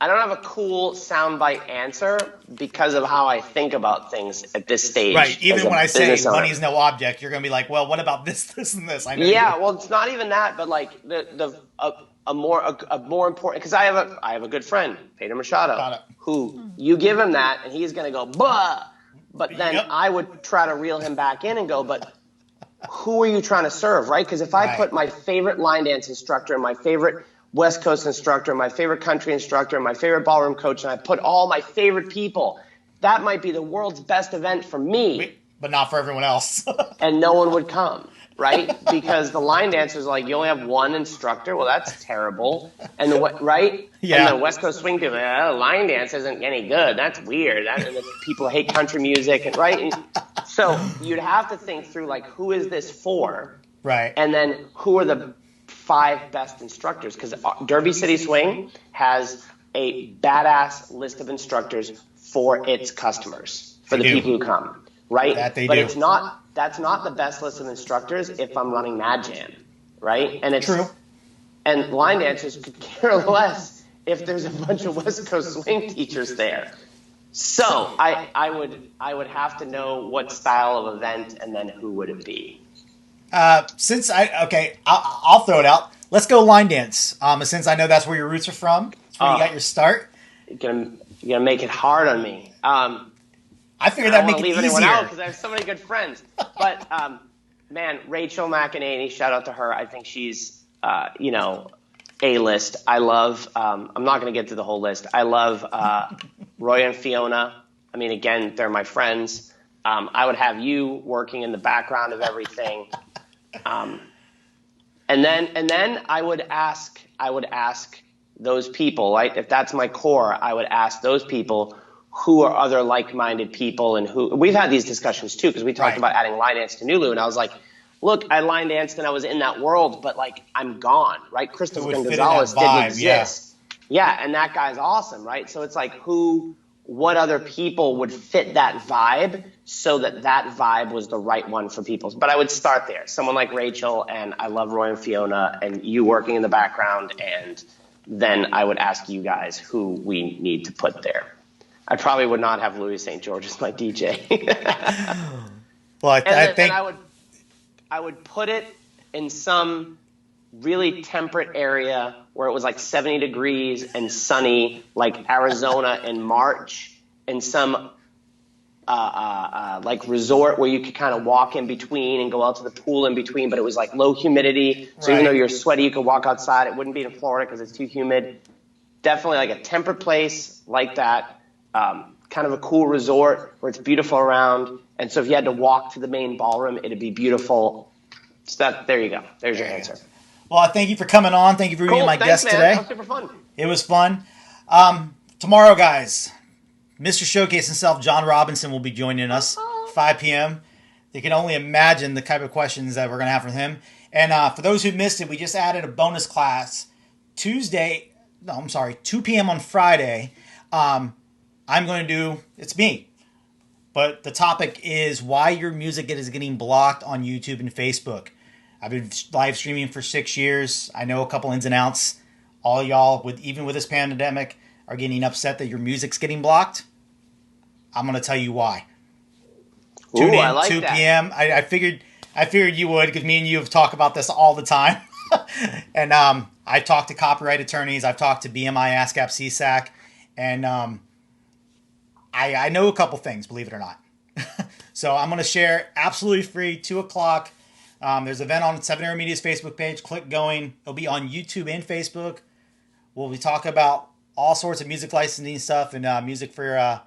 don't have a cool soundbite answer because of how I think about things at this stage. Right. Even when I say owner. money is no object, you're going to be like, well, what about this, this, and this? I know. Yeah. Well, it's not even that, but like a more important, because I have a good friend, Peter Machado, who you give him that and he's going to go, bah. But then I would try to reel him back in and go, but who are you trying to serve, right? Because if I put my favorite line dance instructor and my favorite West Coast instructor, my favorite country instructor, my favorite ballroom coach, and I put all my favorite people, that might be the world's best event for me. But not for everyone else. And no one would come, right? Because the line dancers are like, you only have one instructor? Well, that's terrible. And right? Yeah. And the West Coast swing people, line dance isn't any good. That's weird. And people hate country music, and right? And so you'd have to think through, like, who is this for? Right. And then who are the 5 best instructors? Because Derby City Swing has a badass list of instructors for its customers, for the people who come, right? But that's not the best list of instructors if I'm running Mad Jam, right? And it's true. And line dancers could care less if there's a bunch of West Coast swing teachers there. So I would have to know what style of event and then who would it be. I'll throw it out. Let's go line dance. Since I know that's where your roots are from, that's where you got your start. You're gonna make it hard on me. I figured that'd make it easier. I don't want to leave anyone out because I have so many good friends. But man, Rachel McEnany, shout out to her. I think she's A-list. I love. I'm not going to get to the whole list. I love Roy and Fiona. I mean, again, they're my friends. I would have you working in the background of everything. And then I would ask those people, right? If that's my core, I would ask those people who are other like-minded people, and who we've had these discussions too, because we talked about adding line dance to Nulu, and I was like, look, I line danced and I was in that world, but like I'm gone, right? Christopher Gonzalez didn't exist. Yeah, and that guy's awesome, right? So it's like what other people would fit that vibe so that vibe was the right one for people. But I would start there. Someone like Rachel, and I love Roy and Fiona, and you working in the background, and then I would ask you guys who we need to put there. I probably would not have Louis St. George as my DJ. Well, I think I would put it in some really temperate area where it was like 70 degrees and sunny, like Arizona in March, and some like resort where you could kind of walk in between and go out to the pool in between, but it was like low humidity. So even though you're sweaty, you could walk outside. It wouldn't be in Florida because it's too humid. Definitely like a temperate place like that. Kind of a cool resort where it's beautiful around. And so if you had to walk to the main ballroom, it'd be beautiful. So there you go. There's your answer. Well, thank you for coming on. Thank you for being my guest today. That was super fun. It was fun. Tomorrow, guys, Mr. Showcase himself, John Robinson, will be joining us 5 p.m. You can only imagine the type of questions that we're going to have from him. And for those who missed it, we just added a bonus class 2 p.m. on Friday. I'm going to do, it's me. But the topic is why your music is getting blocked on YouTube and Facebook. I've been live streaming for 6 years. I know a couple ins and outs. All y'all, even with this pandemic, are getting upset that your music's getting blocked. I'm going to tell you why. Tune in I like 2 that. p.m. I figured you would, because me and you have talked about this all the time. And I've talked to copyright attorneys. I've talked to BMI, ASCAP, CSAC. And I know a couple things, believe it or not. So I'm going to share absolutely free, 2 o'clock. There's an event on 7 Air Media's Facebook page. Click going. It'll be on YouTube and Facebook. We'll be talking about all sorts of music licensing stuff and music for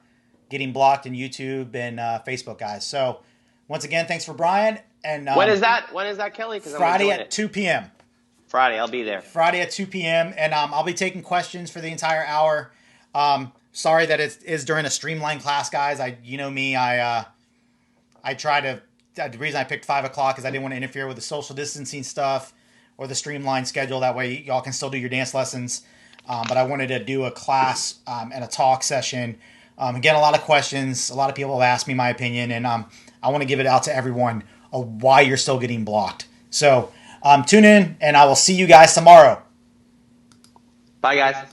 getting blocked in YouTube and Facebook, guys. So once again, thanks for Brian. And when is that? When is that, Kelly? Friday at 2 p.m. Friday, I'll be there. Friday at 2 p.m. And I'll be taking questions for the entire hour. Sorry that it is during a streamlined class, guys. You know me. I try to. The reason I picked 5 o'clock is I didn't want to interfere with the social distancing stuff or the streamlined schedule. That way y'all can still do your dance lessons. But I wanted to do a class and a talk session. Again, a lot of questions. A lot of people have asked me my opinion, and I want to give it out to everyone of why you're still getting blocked. So tune in, and I will see you guys tomorrow. Bye, guys.